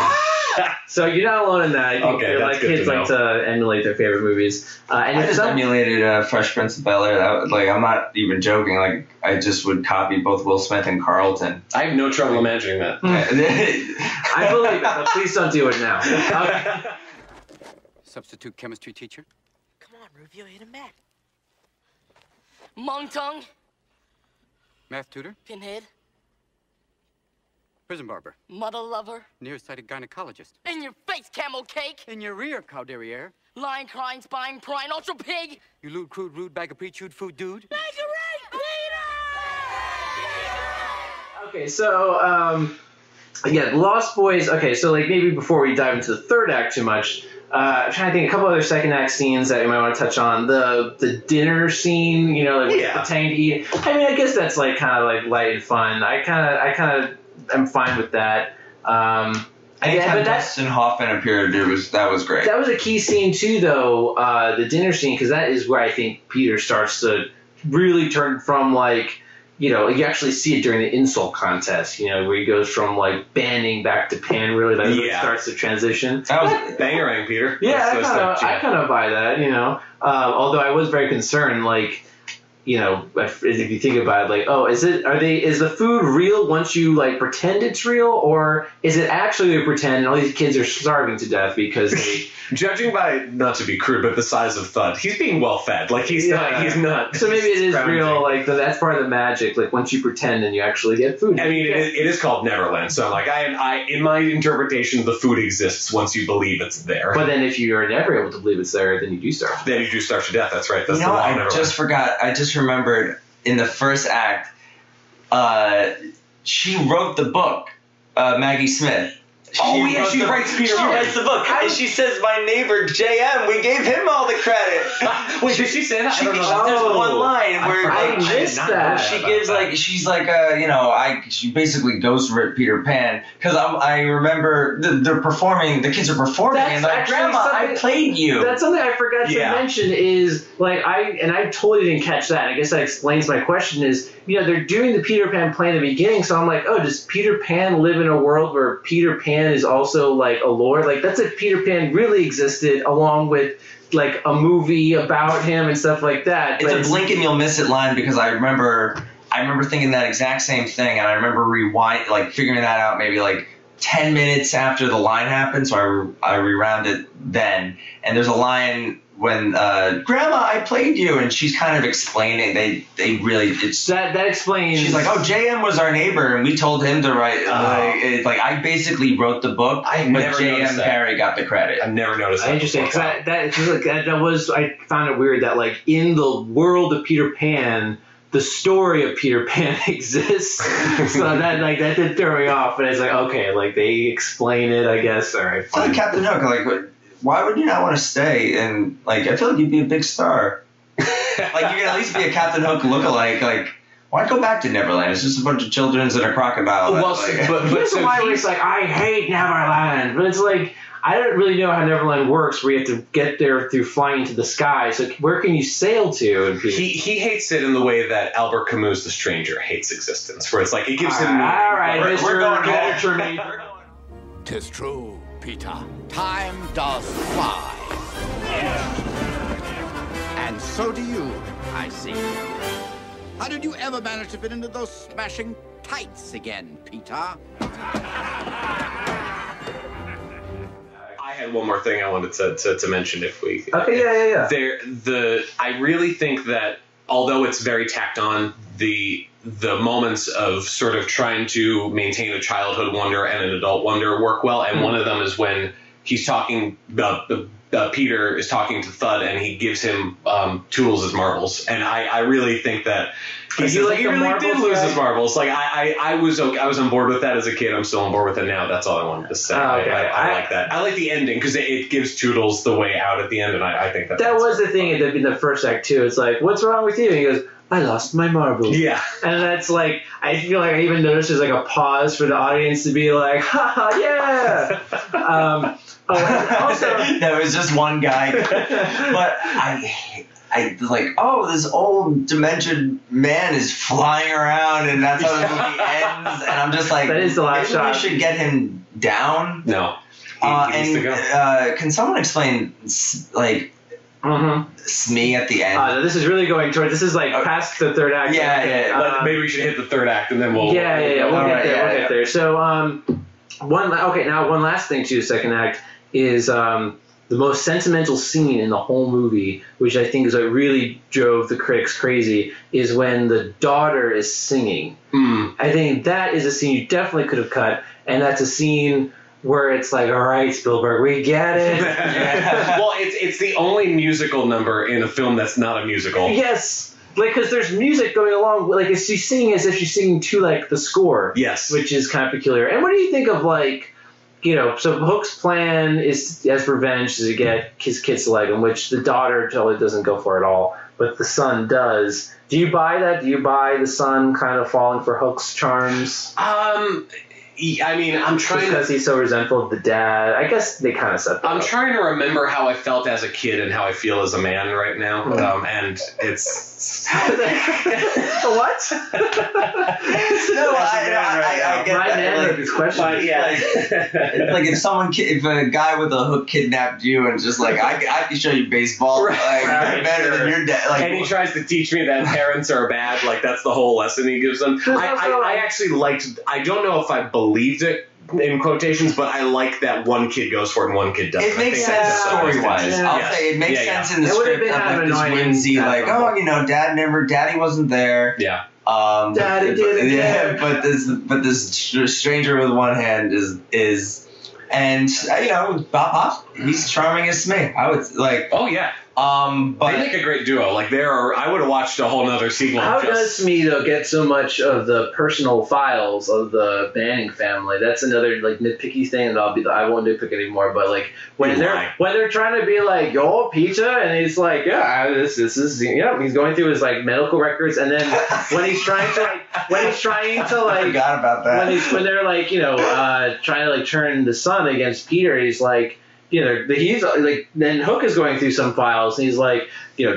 So you're not alone in that. I think that's kids like to emulate their favorite movies. And I just emulated Fresh Prince of Bel-Air. I'm not even joking. Like I just would copy both Will Smith and Carlton. I have no trouble imagining that. I believe it, but please don't do it now. Okay. Substitute chemistry teacher. Come on, Rufio, hit him back. Mong Tongue. Math tutor. Pinhead. Prison barber. Mother lover. Nearsighted gynecologist. In your face, camel cake. In your rear, cow derriere. Lying, crying, spying, prying, ultra pig. You lewd, crude, rude, bag of pre-chewed food dude. Make it right, Peter! Okay, so, again, Lost Boys. Okay, so, like, maybe before we dive into the third act too much, I'm trying to think a couple other second act scenes that you might want to touch on. The dinner scene, the tang to eat. I mean, I guess that's, like, kind of, like, light and fun. I kind of I'm fine with that. Anytime Dustin Hoffman appeared, that was great. That was a key scene too, though, the dinner scene, because that is where I think Peter starts to really turn from like, you actually see it during the insult contest, where he goes from like banning back to pan. Really, that's when it starts to transition. That was bangerang, Peter. Yeah, I kind of buy that. Although I was very concerned, like. If you think about it, like, is the food real once you like pretend it's real, or is it actually they pretend and all these kids are starving to death because they judging by, not to be crude, but the size of Thud, he's being well fed. Like he's not. So maybe it is real. Like that's part of the magic. Like once you pretend and you actually get food. I mean, it is called Neverland. So like I in my interpretation, the food exists once you believe it's there. But then if you are never able to believe it's there, then you do starve. Then you do starve to death. That's right. That's the law of Neverland. I just forgot. I just remembered in the first act, she wrote the book, Maggie Smith. She writes Peter. She writes the book, and she says, "My neighbor JM, we gave him all the credit." Wait, did she say that? There's one line where I missed that. She gives she basically ghost ripped Peter Pan because I remember they're performing, the kids are performing, and like, Grandma, I played you. That's something I forgot to mention is like I totally didn't catch that. I guess that explains my question. Is they're doing the Peter Pan play in the beginning, so I'm like, does Peter Pan live in a world where Peter Pan is also like a lore? Like that's if Peter Pan really existed along with like a movie about him and stuff like that. It's a blink and you'll miss it line because I remember thinking that exact same thing, and I remember figuring that out maybe like 10 minutes after the line happened, so I rewound it then. And there's a line when Grandma, I played you, and she's kind of explaining. They really that explains. She's like, JM was our neighbor, and we told him to write. I basically wrote the book, but JM Perry got the credit. I've never noticed that. Interesting. I found it weird that like in the world of Peter Pan, the story of Peter Pan exists. So that did throw me off. But it's like, okay, like they explain it, I guess. All right, fine. It's like Captain Hook. Like, why would you not want to stay? And like, I feel like you'd be a big star. Like, you can at least be a Captain Hook lookalike. Like, why go back to Neverland? It's just a bunch of children and a crocodile. But here's why it's like, I hate Neverland. But it's like, I don't really know how Neverland works, where you have to get there through flying into the sky. So where can you sail to? He hates it in the way that Albert Camus' The Stranger hates existence, where it's like it gives him meaning. All right, We're going literature home. major. 'Tis true, Peter. Time does fly. And so do you, I see. How did you ever manage to fit into those smashing tights again, Peter? I had one more thing I wanted to mention if we. Okay, yeah. I really think that although it's very tacked on, the moments of sort of trying to maintain a childhood wonder and an adult wonder work well, and one of them is when he's talking. Peter is talking to Thud, and he gives him tools as marbles, and I really think that. He really did lose his marbles. Like I was on board with that as a kid. I'm still on board with it now. That's all I wanted to say. Okay. I like that. I like the ending because it gives Toodles the way out at the end, and I think that was the thing in the first act too. It's like, what's wrong with you? And he goes, I lost my marbles. Yeah. And that's like, I feel like I even noticed there's like a pause for the audience to be like, ha yeah. Also, there was just one guy, but I was like, oh, this old demented man is flying around, and that's how the movie ends. And I'm just like, that is the last shot. We should get him down. No. He needs to go. Can someone explain like Smee at the end? This is really going towards. This is like past the third act. Yeah. Maybe we should hit the third act, and then we'll. We'll get there. So one last thing to the second act is the most sentimental scene in the whole movie, which I think is what really drove the critics crazy, is when the daughter is singing. I think that is a scene you definitely could have cut, and that's a scene where it's like, all right, Spielberg, we get it. Well, it's the only musical number in a film that's not a musical. Yes. Like, because there's music going along, like, she's singing as if she's singing to, like, the score. Yes. Which is kind of peculiar. And what do you think of, like, so Hook's plan is, as revenge, to get his kids to like him, which the daughter totally doesn't go for at all, but the son does. Do you buy that? Do you buy the son kind of falling for Hook's charms? I mean, I'm trying because he's so resentful of the dad. I guess they kind of set that I'm up. trying to remember how I felt as a kid and how I feel as a man right now. And it's what? No, I get that. Like this question. It's like if a guy with a hook kidnapped you and just like I can show you baseball, better than your dad. Like, and he tries to teach me that parents are bad. Like that's the whole lesson he gives them. I actually liked. I don't know if I believed it in quotations, but I like that one kid goes for it and one kid doesn't. It makes sense story-wise. I'll say it makes sense in the script of like this whimsy, like, Daddy wasn't there. Yeah. Daddy didn't. Yeah, but this stranger with one hand is, and Bob Hope, he's charming as Smee. I would like. Oh yeah. But they make a great duo. Like I would have watched a whole nother sequel. How does Smee though get so much of the personal files of the Banning family? That's another like nitpicky thing, and I won't nitpick anymore. But like when they're trying to be like, yo, Peter, and he's like, yeah, this is he's going through his like medical records, and then when he's trying to I forgot about that. when they're like trying to like turn the son against Peter, he's like. He's like, then Hook is going through some files, and he's like,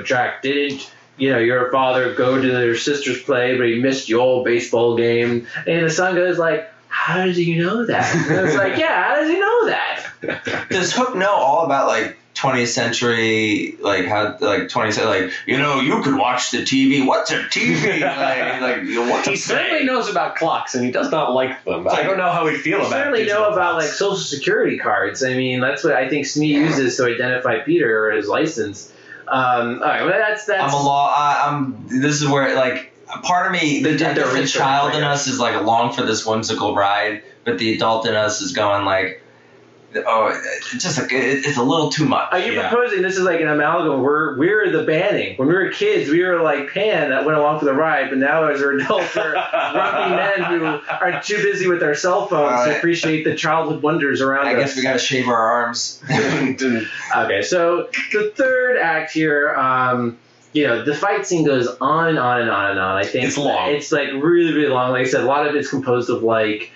Jack, didn't, your father go to their sister's play, but he missed your baseball game? And the son goes like, how does he know that? And it's like, yeah, how does he know that? Does Hook know all about, like, 20th century, like, how, like, 20th century, like, you could watch the TV. What's a TV? He certainly knows about clocks, and he does not like them. I don't know how he'd feel about it. Certainly know about, like, Social Security cards. I mean, that's what I think Smee uses to identify Peter or his license. All right, well, that's. This is where, like, part of me, the child in us is, like, along for this whimsical ride, but the adult in us is going, like, it's just like it's a little too much. Are you proposing this is like an amalgam? We're the Banning. When we were kids, we were like Pan that went along for the ride, but now as we're adults, we're grumpy men who are too busy with their cell phones to appreciate the childhood wonders around us. I guess we got to shave our arms. Okay, so the third act here. The fight scene goes on and on and on and on. I think it's long. It's like really, really long. Like I said, a lot of it's composed of like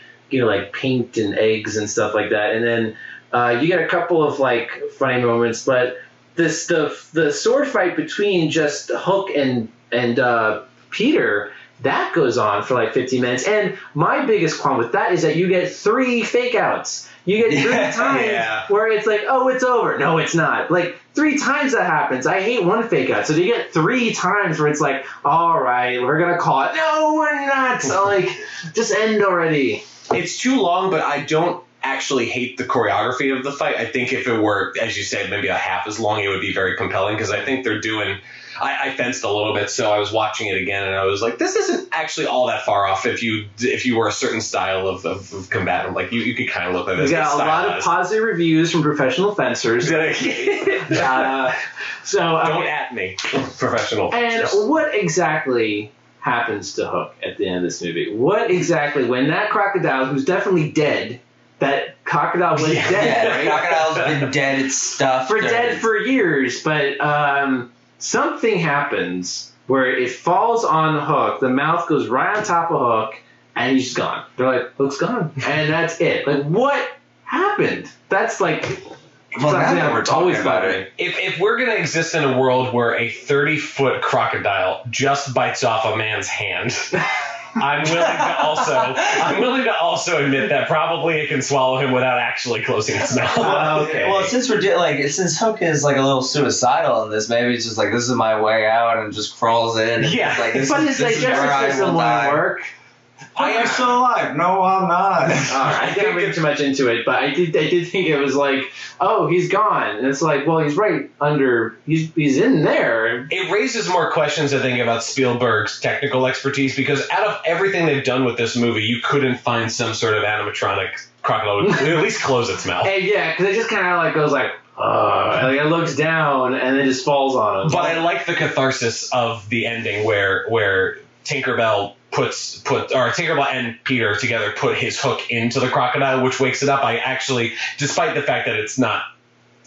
paint and eggs and stuff like that. And then You get a couple of like funny moments, but the sword fight between just Hook and Peter, that goes on for like 15 minutes. And my biggest qualm with that is that you get 3 fake outs. You get 3 times where it's like, oh, it's over. No, it's not. Like 3 times that happens. I hate one fake out. So you get 3 times where it's like, all right, we're going to call it. No, we're not. So like, just end already. It's too long, but I don't actually hate the choreography of the fight. I think if it were, as you said, maybe a half as long, it would be very compelling because I think they're doing... I fenced a little bit, so I was watching it again, and I was like, this isn't actually all that far off if you were a certain style of combatant. Like, you could kind of look at this. We got a lot of positive reviews from professional fencers. So don't at me, professional fencers. And what exactly happens to Hook at the end of this movie? What exactly, when that crocodile, who's definitely dead, that crocodile was dead, right? Crocodile's been dead, it's stuffed. Dead for years, but... something happens where it falls on Hook, the mouth goes right on top of Hook, and he's gone. They're like, Hook's gone. And that's it. Like, what happened? That's like... Well, now we're talking about it. If we're going to exist in a world where a 30-foot crocodile just bites off a man's hand... I'm willing to also admit that probably it can swallow him without actually closing its mouth. Okay. Well, since Hook is like a little suicidal in this, maybe it's just like, this is my way out, and just crawls in. Yeah. Like, this but is justice system won't work. I am still alive. No, I'm not. I didn't read too much into it, but I did think it was like, oh, he's gone. And it's like, well, he's right under, he's in there. It raises more questions, I think, about Spielberg's technical expertise, because out of everything they've done with this movie, you couldn't find some sort of animatronic crocodile would at least close its mouth. And yeah, because it just kind of like goes like, like it looks down and then just falls on him. But I like the catharsis of the ending where Tinkerbell Tinkerbell and Peter together put his hook into the crocodile, which wakes it up. I actually, despite the fact that it's not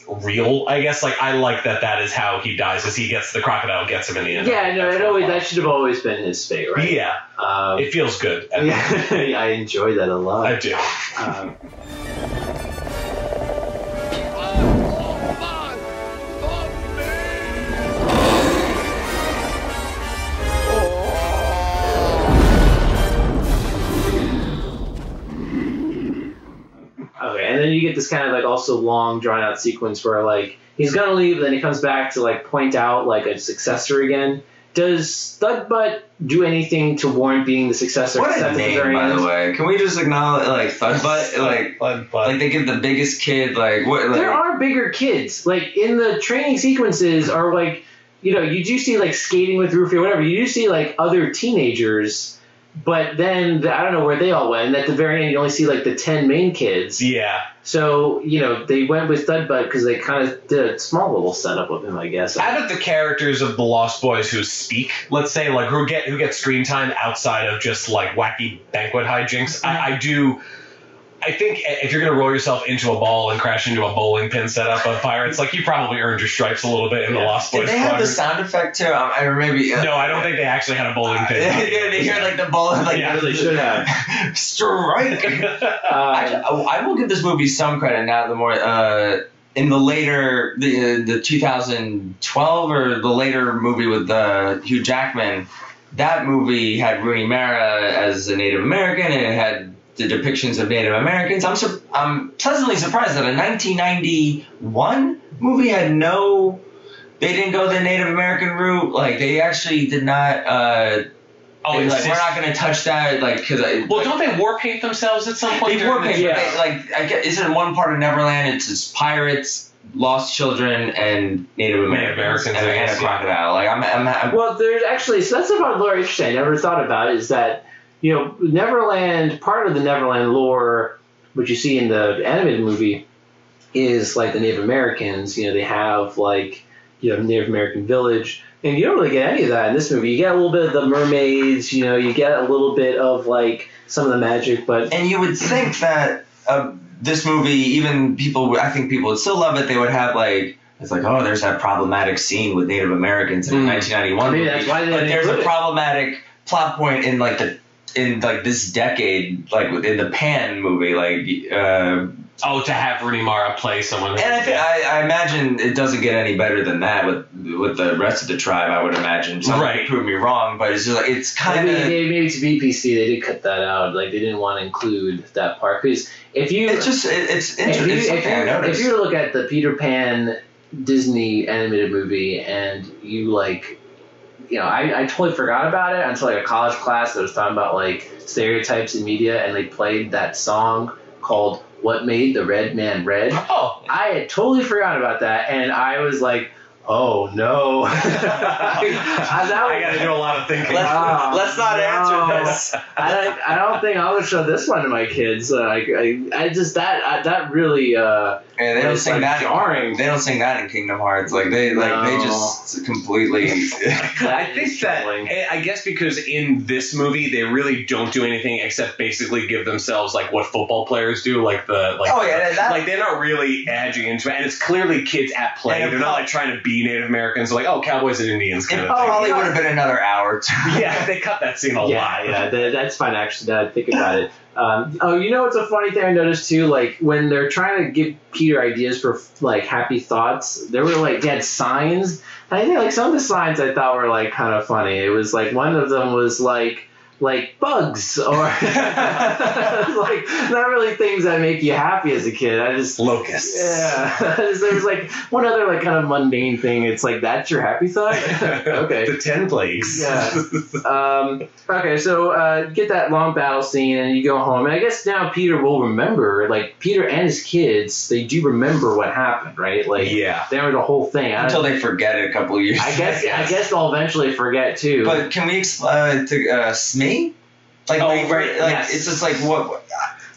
real, I guess, like, I like that is how he dies, is the crocodile gets him in the end. Yeah, no, that should have always been his fate, right? Yeah. It feels good. Yeah, I enjoy that a lot. I do. And then you get this kind of like also long drawn out sequence where like he's gonna leave, then he comes back to like point out like a successor again. Does Thudbutt do anything to warrant being the successor? What a name, by the way. Can we just acknowledge like Thudbutt? Like they give the biggest kid like what? Like, there are bigger kids like in the training sequences, or like you do see like skating with Rufy or whatever. You do see like other teenagers. But then, I don't know where they all went. And at the very end, you only see, like, the 10 main kids. Yeah. So, they went with Thudbutt because they kind of did a small little setup with him, I guess. Out of the characters of the Lost Boys who speak, let's say, like, who get screen time outside of just, like, wacky banquet hijinks, I think if you're going to roll yourself into a ball and crash into a bowling pin setup of Pirates, like, you probably earned your stripes a little bit in the Lost Boys. Did they have the sound effect too? No, I don't think they actually had a bowling pin. Yeah, they hear like the bowling, like they should have. Strike. I will give this movie some credit now. The more in the later the 2012 or the later movie with Hugh Jackman, that movie had Rooney Mara as a Native American, and it had the depictions of Native Americans. I'm pleasantly surprised that a 1991 movie had they didn't go the Native American route. Like, they actually did not, we're not going to touch that, like, because... Well, don't they war paint themselves at some point? They war paint, isn't it one part of Neverland, it's just pirates, lost children, and Native Americans, and a crocodile. Like, I'm well, there's actually, so that's about lore interesting I never thought about, is that Neverland, part of the Neverland lore, which you see in the animated movie, is like the Native Americans. They have like, Native American village. And you don't really get any of that in this movie. You get a little bit of the mermaids, you get a little bit of like some of the magic, but. And you would think that this movie, even I think people would still love it. They would have like, it's like, oh, there's that problematic scene with Native Americans in a 1991 movie. That's why but there's a problematic plot point in this decade, like in the Pan movie, like to have Rooney Mara play someone. And I imagine it doesn't get any better than that with the rest of the tribe. I would imagine. Someone could prove me wrong, but it's just like it's kind of maybe to BPC they did cut that out. Like they didn't want to include that part because if you it's interesting. If you look at the Peter Pan Disney animated movie and you like, you know, I totally forgot about it until like a college class that was talking about like stereotypes in media, and they played that song called "What Made the Red Man Red." Oh, I had totally forgotten about that, and I was like, oh no. I got to do a lot of thinking. Let's not answer this. I don't think I would show this one to my kids. I just that really they don't sing that jarring. They don't sing that in Kingdom Hearts. Like they just completely. I think that I guess because in this movie they really don't do anything except basically give themselves like what football players do, like like they're not really edging into it, and it's clearly kids at play. They're not like trying to be Native Americans, like Cowboys and Indians kind of thing. Probably would have been another hour or two. Yeah, they cut that scene a lot. Yeah, that's fine actually. Now I think about it. You know, it's a funny thing I noticed too. Like when they're trying to give Peter ideas for like happy thoughts, they had signs. And I think like some of the signs I thought were like kind of funny. It was like one of them was like bugs or like not really things that make you happy as a kid. I just locusts. Yeah, there was like one other like kind of mundane thing. It's like that's your happy thought. Okay. The 10 plagues. Yeah. Okay, so get that long battle scene and you go home. And I guess now Peter will remember. Like Peter and his kids, they do remember what happened, right? Like they remember the whole thing until they forget it a couple of years. I guess they'll eventually forget too. But can we explain to Smee? Like, yes. It's just like what?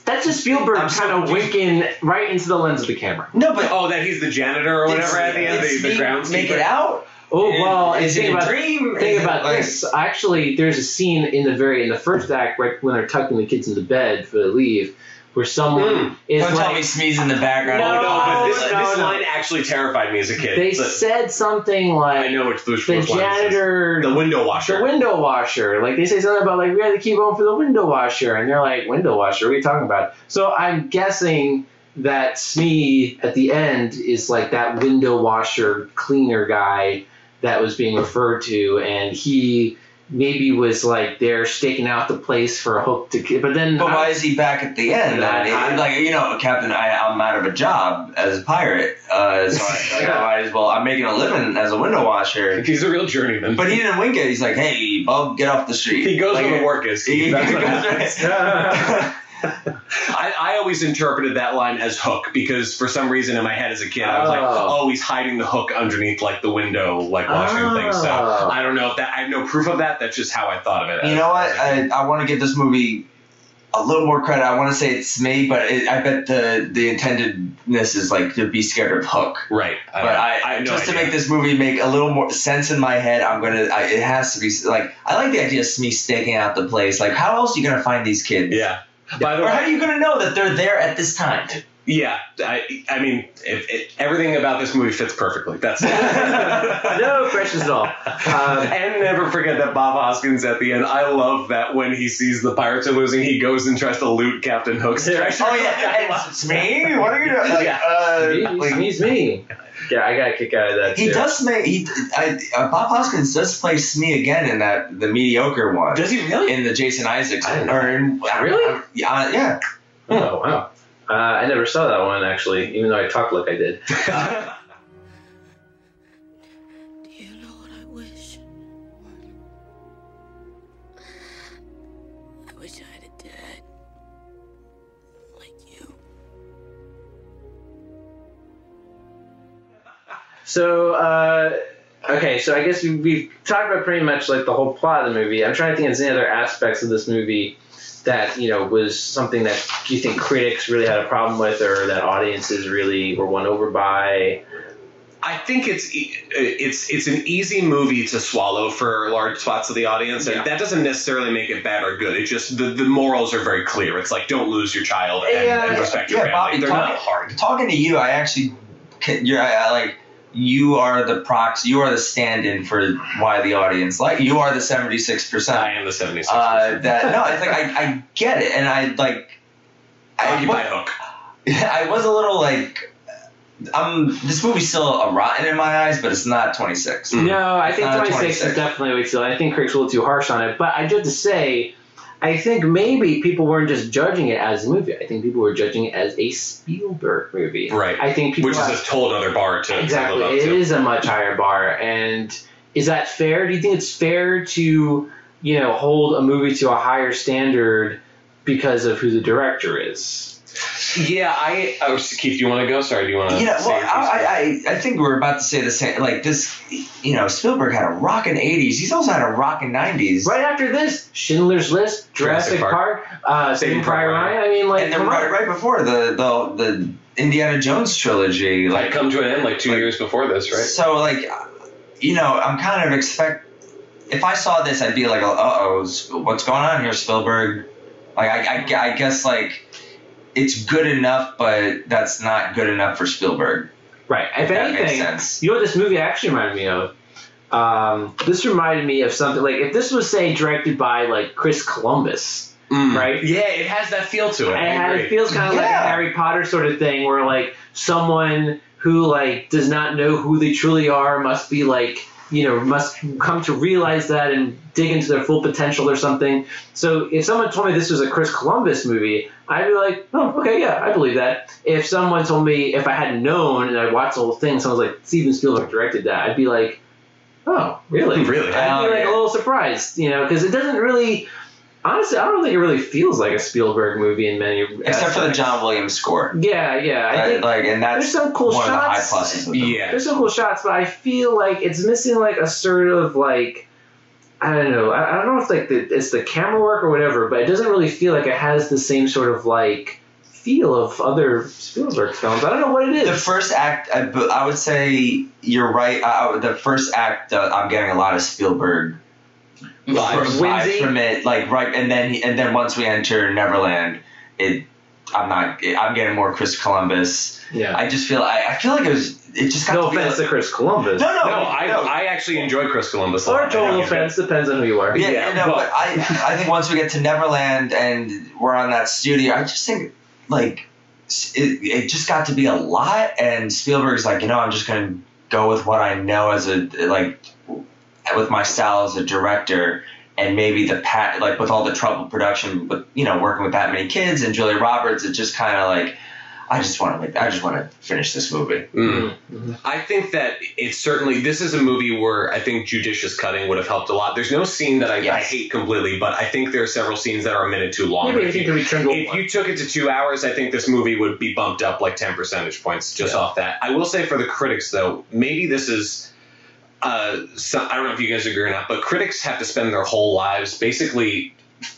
That's just Spielberg kind of winking right into the lens of the camera. No, but that he's the janitor or whatever at the end, the groundskeeper. Make it out. Oh well, is it a dream? Think about this. Actually, there's a scene in the first act, right when they're tucking the kids into bed for the leave, where someone is Don't tell me Smee's in the background. No, this line actually terrified me as a kid. They said something like, I know which the janitor, the window washer. The window washer. Like they say something about like we had to keep going for the window washer, and they're like, window washer? What are you talking about? So I'm guessing that Smee at the end is like that window washer cleaner guy that was being referred to, and he maybe was like they're staking out the place for Hook to, but why is he back at the end? Captain, I'm out of a job as a pirate, so I might as well. I'm making a living as a window washer. He's a real journeyman. But he didn't wink it. He's like, hey, Bub, get off the street. He goes where the work is. That's what happens. I always interpreted that line as Hook because for some reason in my head as a kid I was like, he's hiding the hook underneath like the window like washing thing. So I don't know if that, I have no proof of that. That's just how I thought of it. You know what? I want to give this movie a little more credit. I want to say it's me, but I bet the intendedness is like to be scared of Hook. Right. I have no idea. To make this movie make a little more sense in my head, it has to be like I like the idea of Smee staking out the place. Like how else are you gonna find these kids? Yeah. By the way, how are you going to know that they're there at this time? Yeah, I mean, everything about this movie fits perfectly. That's no questions at all. And never forget that Bob Hoskins at the end. I love that when he sees the pirates are losing, he goes and tries to loot Captain Hook's treasure. Oh yeah, it's me. What are you doing? He's me. Yeah, I got a kick out of that. He too. Does make Bob Hoskins does play Smee again in the mediocre one. Does he really? In the Jason Isaacs one. Really? Yeah. Oh wow. I never saw that one actually, even though I talked like I did. Do you know what I wish? I wish I had a dad like you. So, okay, so I guess we've talked about pretty much like the whole plot of the movie. I'm trying to think of any other aspects of this movie that, you know, was something that you think critics really had a problem with or that audiences really were won over by. I think it's an easy movie to swallow for large swaths of the audience, and that doesn't necessarily make it bad or good. It's just the morals are very clear. It's like don't lose your child and respect your family. Bobby, they're not hard. Talking to you, I actually, you are the proxy. You are the stand-in for why the audience you are the 76%. I am the 76%. It's like I get it, and I like. Occupy Hook. I was a little like. This movie's still a rotten in my eyes, but it's not 26. No, I think 26 is definitely way too low. I think critics were a little too harsh on it. But I do have to say, I think maybe people weren't just judging it as a movie. I think people were judging it as a Spielberg movie. Right. I think people which is a whole other bar to exactly. live up It to. is a much higher bar, and is that fair? Do you think it's fair to hold a movie to a higher standard because of who the director is? Yeah, Keith, do you want to go? Sorry, do you want to say I think we're about to say the same. Like this, Spielberg had a rockin' 80s. He's also had a rockin' 90s. Right after this, Schindler's List, Jurassic Park, Saving Private Ryan. I mean, like, and then right before the Indiana Jones trilogy, like come to an end like 2 years before this, right? So like, I'm kind of if I saw this, I'd be like, what's going on here, Spielberg? Like, I guess like. It's good enough, but that's not good enough for Spielberg. Right. If anything, you know what this movie actually reminded me of? This reminded me of something like if this was, say, directed by like Chris Columbus, right? Yeah, it has that feel to it. It feels kind of like a Harry Potter sort of thing, where like someone who like does not know who they truly are must be like. Must come to realize that and dig into their full potential or something. So if someone told me this was a Chris Columbus movie, I'd be like, oh, okay, yeah, I believe that. If someone told me, if I hadn't known and I watched the whole thing, someone was like, Steven Spielberg directed that, I'd be like, oh, really? Really? I'd be like a little surprised, because it doesn't really... Honestly, I don't think it really feels like a Spielberg movie in many except for the John Williams score. Yeah. I think and that's there's some cool one shots. Of the high pluses of yeah, there's some cool shots, but I feel like it's missing like a sort of like I don't know. I don't know if like it's the camera work or whatever, but it doesn't really feel like it has the same sort of like feel of other Spielberg films. I don't know what it is. The first act, I would say you're right. The first act, I'm getting a lot of Spielberg. Vibes from it, like right, and then once we enter Neverland, I'm getting more Chris Columbus. Yeah, I just feel I feel like it just got no offense to Chris Columbus. No, I actually enjoy Chris Columbus. Or total offense, depends on who you are. But I think once we get to Neverland and we're on that studio, I just think like it just got to be a lot, and Spielberg's like, I'm just gonna go with what I know as with my style as a director, and maybe like with all the troubled production, with working with that many kids and Julia Roberts, it just kind of like I just want to finish this movie. Mm-hmm. I think that it's certainly this is a movie where I think judicious cutting would have helped a lot. There's no scene that I hate completely, but I think there are several scenes that are a minute too long. Maybe if you took it to 2 hours, I think this movie would be bumped up like 10 percentage points just off that. I will say for the critics though, maybe this is. So I don't know if you guys agree or not, but critics have to spend their whole lives basically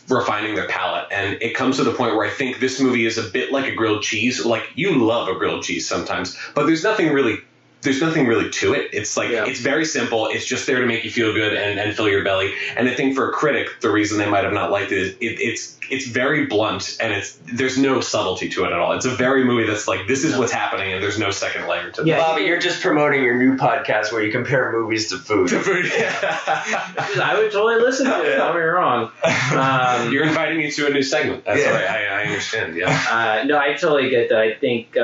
refining their palate, and it comes to the point where I think this movie is a bit like a grilled cheese. Like, you love a grilled cheese sometimes, but there's nothing really to it. It's like it's very simple. It's just there to make you feel good and fill your belly. And I think for a critic, the reason they might have not liked it is it's very blunt, and there's no subtlety to it at all. It's a very movie that's like, this is what's happening, and there's no second layer to it. Yeah, Bobby, you're just promoting your new podcast where you compare movies to food. I would totally listen to it. Don't get me wrong. You're inviting me to a new segment. That's right. I understand. Yeah. No, I totally get that. I think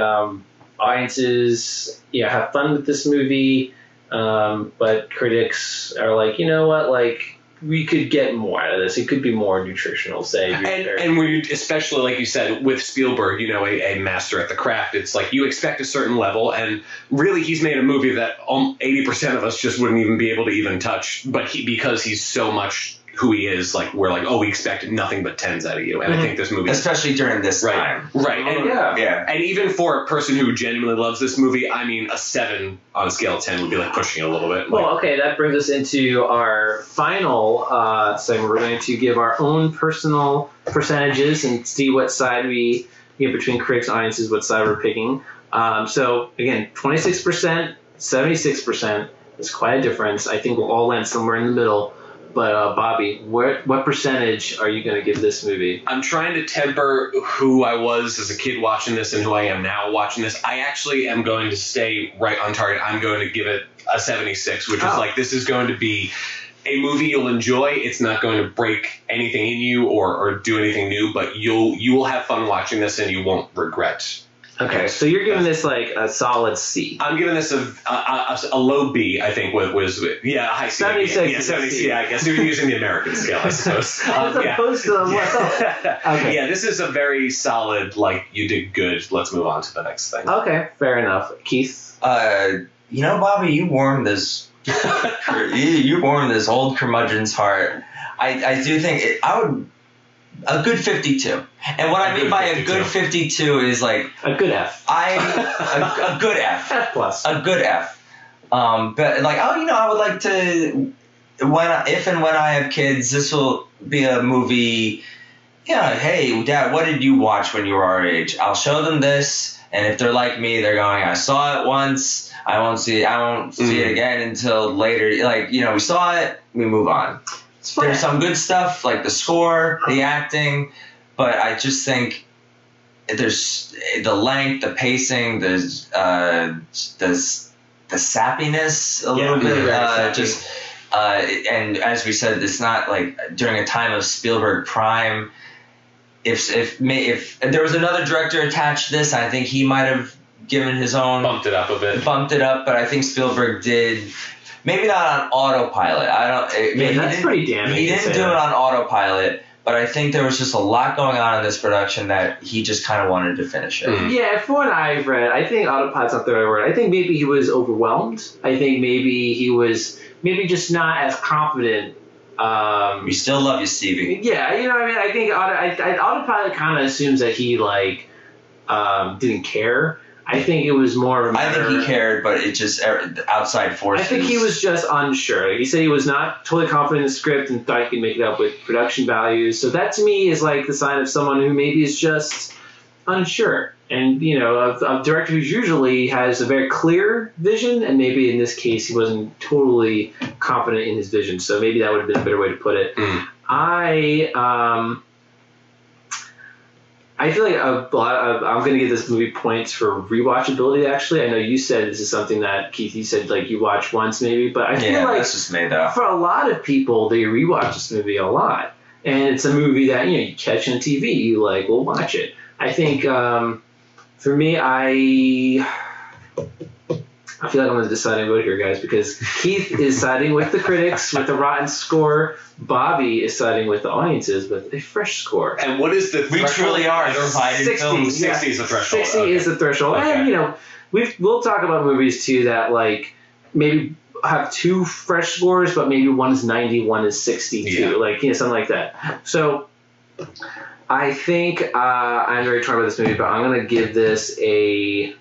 audiences, have fun with this movie, but critics are like, you know what, like, we could get more out of this. It could be more nutritional, say. And when you, especially like you said with Spielberg, a master at the craft, it's like you expect a certain level, and really he's made a movie that 80% of us just wouldn't even be able to even touch. But because he's so much who he is, like, we're like, we expect nothing but 10s out of you. And I think this movie, especially during this time, right, and even for a person who genuinely loves this movie, I mean, a 7 on a scale of 10 would be like pushing it a little bit. Well, okay, that brings us into our final segment. We're going to give our own personal percentages and see what side we get between critics and audiences, what side we're picking. So again, 26%, 76% is quite a difference. I think we'll all land somewhere in the middle. But Bobby, what percentage are you going to give this movie? I'm trying to temper who I was as a kid watching this and who I am now watching this. I actually am going to stay right on target. I'm going to give it a 76, which is like, this is going to be a movie you'll enjoy. It's not going to break anything in you or do anything new, but you will have fun watching this and you won't regret Okay, so you're giving this like a solid C. I'm giving this a low B, I think, was a high C. 76. Yeah, 76. Yeah, I guess you're using the American scale, I suppose. As opposed to Okay. Yeah, this is a very solid, like, you did good. Let's move on to the next thing. Okay, fair enough. Keith? Bobby, you warmed this. you warmed this old curmudgeon's heart. I do think I would. A good 52. And what I mean by a good 52 is like a good F. A good F. F plus. A good F. But like, I would like to if and when I have kids, this will be a movie. Yeah, hey, Dad, what did you watch when you were our age? I'll show them this, and if they're like me, they're going, I saw it once. I won't see it again until later. Like, we saw it, we move on. There's some good stuff, like the score, the acting, but I just think there's the length, the pacing, the sappiness a little bit. And as we said, it's not like during a time of Spielberg prime. If there was another director attached to this, I think he might have given his own bumped it up a bit. But I think Spielberg did. Maybe not on autopilot. That's pretty damning. He didn't do it on autopilot, but I think there was just a lot going on in this production that he just kind of wanted to finish it. Yeah, from what I've read, I think autopilot's not the right word. I think maybe he was overwhelmed. I think maybe he was just not as confident. We still love you, Stevie. Yeah, I think autopilot kind of assumes that he didn't care. I think it was more of a matter. I think he cared, but it just outside forces. I think he was just unsure. Like he said he was not totally confident in the script and thought he could make it up with production values. So that to me is like the sign of someone who maybe is just unsure. And, a director who usually has a very clear vision, and maybe in this case he wasn't totally confident in his vision. So maybe that would have been a better way to put it. I feel like I'm going to give this movie points for rewatchability, actually. I know you said this is something that, Keith, you said like you watch once maybe, but I feel like that's just made up. For a lot of people, they rewatch this movie a lot. And it's a movie that, you catch on TV, you will watch it. I think for me, I feel like I'm the deciding vote here, guys, because Keith is siding with the critics with a rotten score. Bobby is siding with the audiences with a fresh score. And what is the threshold? We truly are dividing 60, films. 60 is the threshold. 60 is the threshold. Okay. And, we'll talk about movies, too, that, maybe have two fresh scores, but maybe one is 90, one is 62. Something like that. So I think I'm very torn about this movie, but I'm going to give this a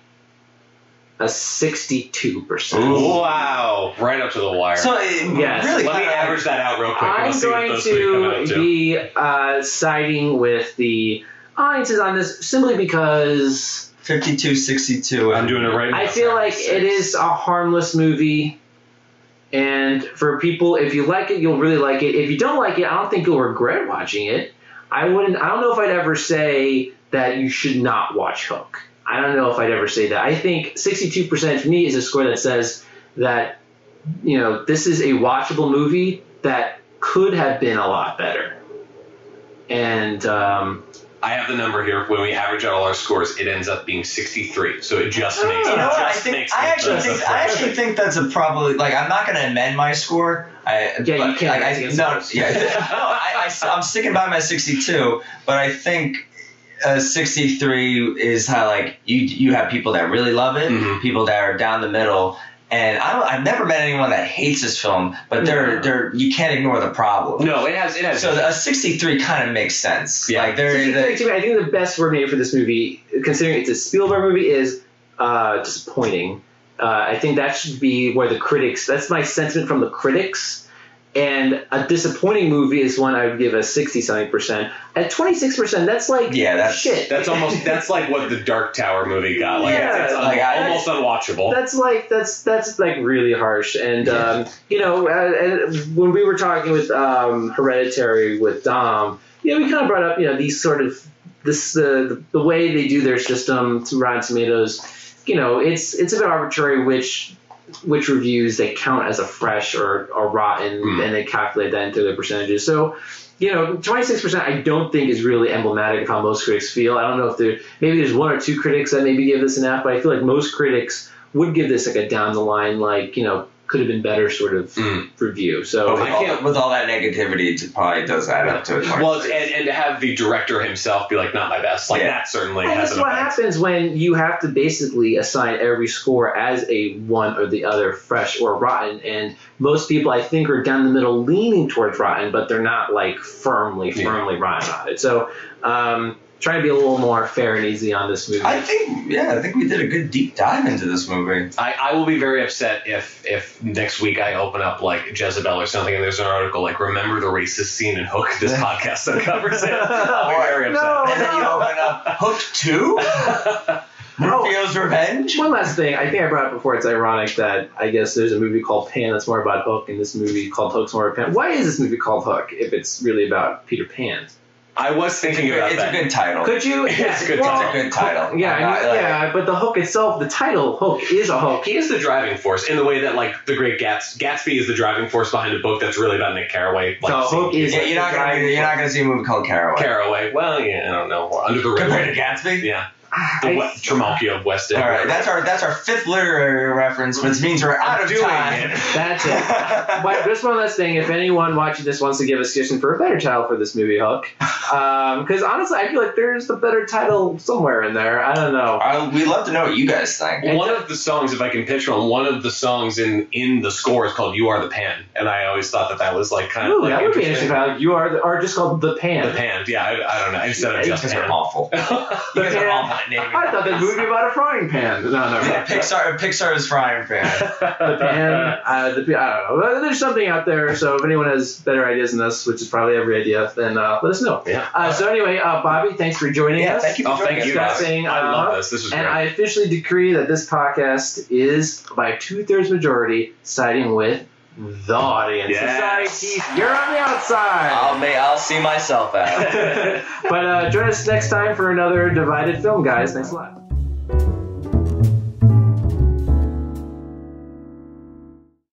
62%. Wow. Right up to the wire. So, yes. Really, let me average that out real quick. I'm going to be siding with the audiences on this simply because 52-62. I'm doing it right now. I feel like it is a harmless movie. And for people, if you like it, you'll really like it. If you don't like it, I don't think you'll regret watching it. I don't know if I'd ever say that you should not watch Hook. I don't know if I'd ever say that. I think 62% for me is a score that says that, this is a watchable movie that could have been a lot better. And I have the number here. When we average out all our scores, it ends up being 63. So it just makes You know what? I actually think that's a probably I'm not going to amend my score. You can't. I'm sticking by my 62, but I think 63 is how you have people that really love it, people that are down the middle, and I've never met anyone that hates this film, but they're you can't ignore the problem. No, it has. So a 63 kind of makes sense. Yeah. I think the best word maybe for this movie, considering it's a Spielberg movie, is disappointing. I think that should be where the critics. That's my sentiment from the critics. And a disappointing movie is one I would give a 60-something%. At 26%, that's shit. That's like what the Dark Tower movie got. It's almost unwatchable. That's really harsh. And when we were talking with Hereditary with Dom, we kind of brought up these sort of the way they do their system to Rotten Tomatoes. It's a bit arbitrary which which reviews they count as a fresh or rotten, and they calculate that into their percentages. So, 26% I don't think is really emblematic of how most critics feel. I don't know if maybe there's one or two critics that maybe give this an F, but I feel like most critics would give this like a down the line, like, could have been better sort of review. So with all that negativity, it probably does add up to it. Well, and to have the director himself be like, not my best, like that certainly has that's what happens when you have to basically assign every score as a one or the other, fresh or rotten. And most people, I think, are down the middle leaning towards rotten, but they're not like firmly rotten on it. So try to be a little more fair and easy on this movie. I think we did a good deep dive into this movie. I will be very upset if next week I open up like Jezebel or something and there's an article like, remember the racist scene in Hook, this podcast that covers it. I'll be very upset. And then you open up Hook 2? Rufio's Revenge? One last thing. I think I brought up before, it's ironic that I guess there's a movie called Pan that's more about Hook and this movie called Hook's more about Pan. Why is this movie called Hook if it's really about Peter Pan? I was thinking about that. It's a good title. Could you? It's a good title. Yeah, but the hook itself, the title Hook is a hook. He is the driving force in the way that like the great Gatsby is the driving force behind a book that's really about Nick Carraway. So Hook is you're not gonna see a movie called Carraway. Well, I don't know. Under the River. Compared to Gatsby? Yeah. The Trimalchio of West End. All right, that's our fifth literary reference, which means we're out of time. That's it. But just one last thing, if anyone watching this wants to give a suggestion for a better title for this movie, Hook, because honestly, I feel like there's a better title somewhere in there. I don't know. We'd love to know what you guys think. One of the songs, if I can pitch one of the songs in the score is called "You Are the Pan," and I always thought that was like kind of like that would be interesting. You are, or just called the Pan. The Pan, yeah. I don't know. Instead of just Pan. Awful. You guys are awful. I thought that movie about a frying pan. No. Pixar's frying pan. The pan. I don't know. There's something out there. So if anyone has better ideas than this, which is probably every idea, then let us know. Yeah. So anyway, Bobby, thanks for joining us. Thank you. Thank you. I love this. This was great. And I officially decree that this podcast is by 2/3 majority siding with the audience. Yes. Society, Keith, you're on the outside. I'll see myself out. But join us next time for another Divided Film, guys. Thanks a lot.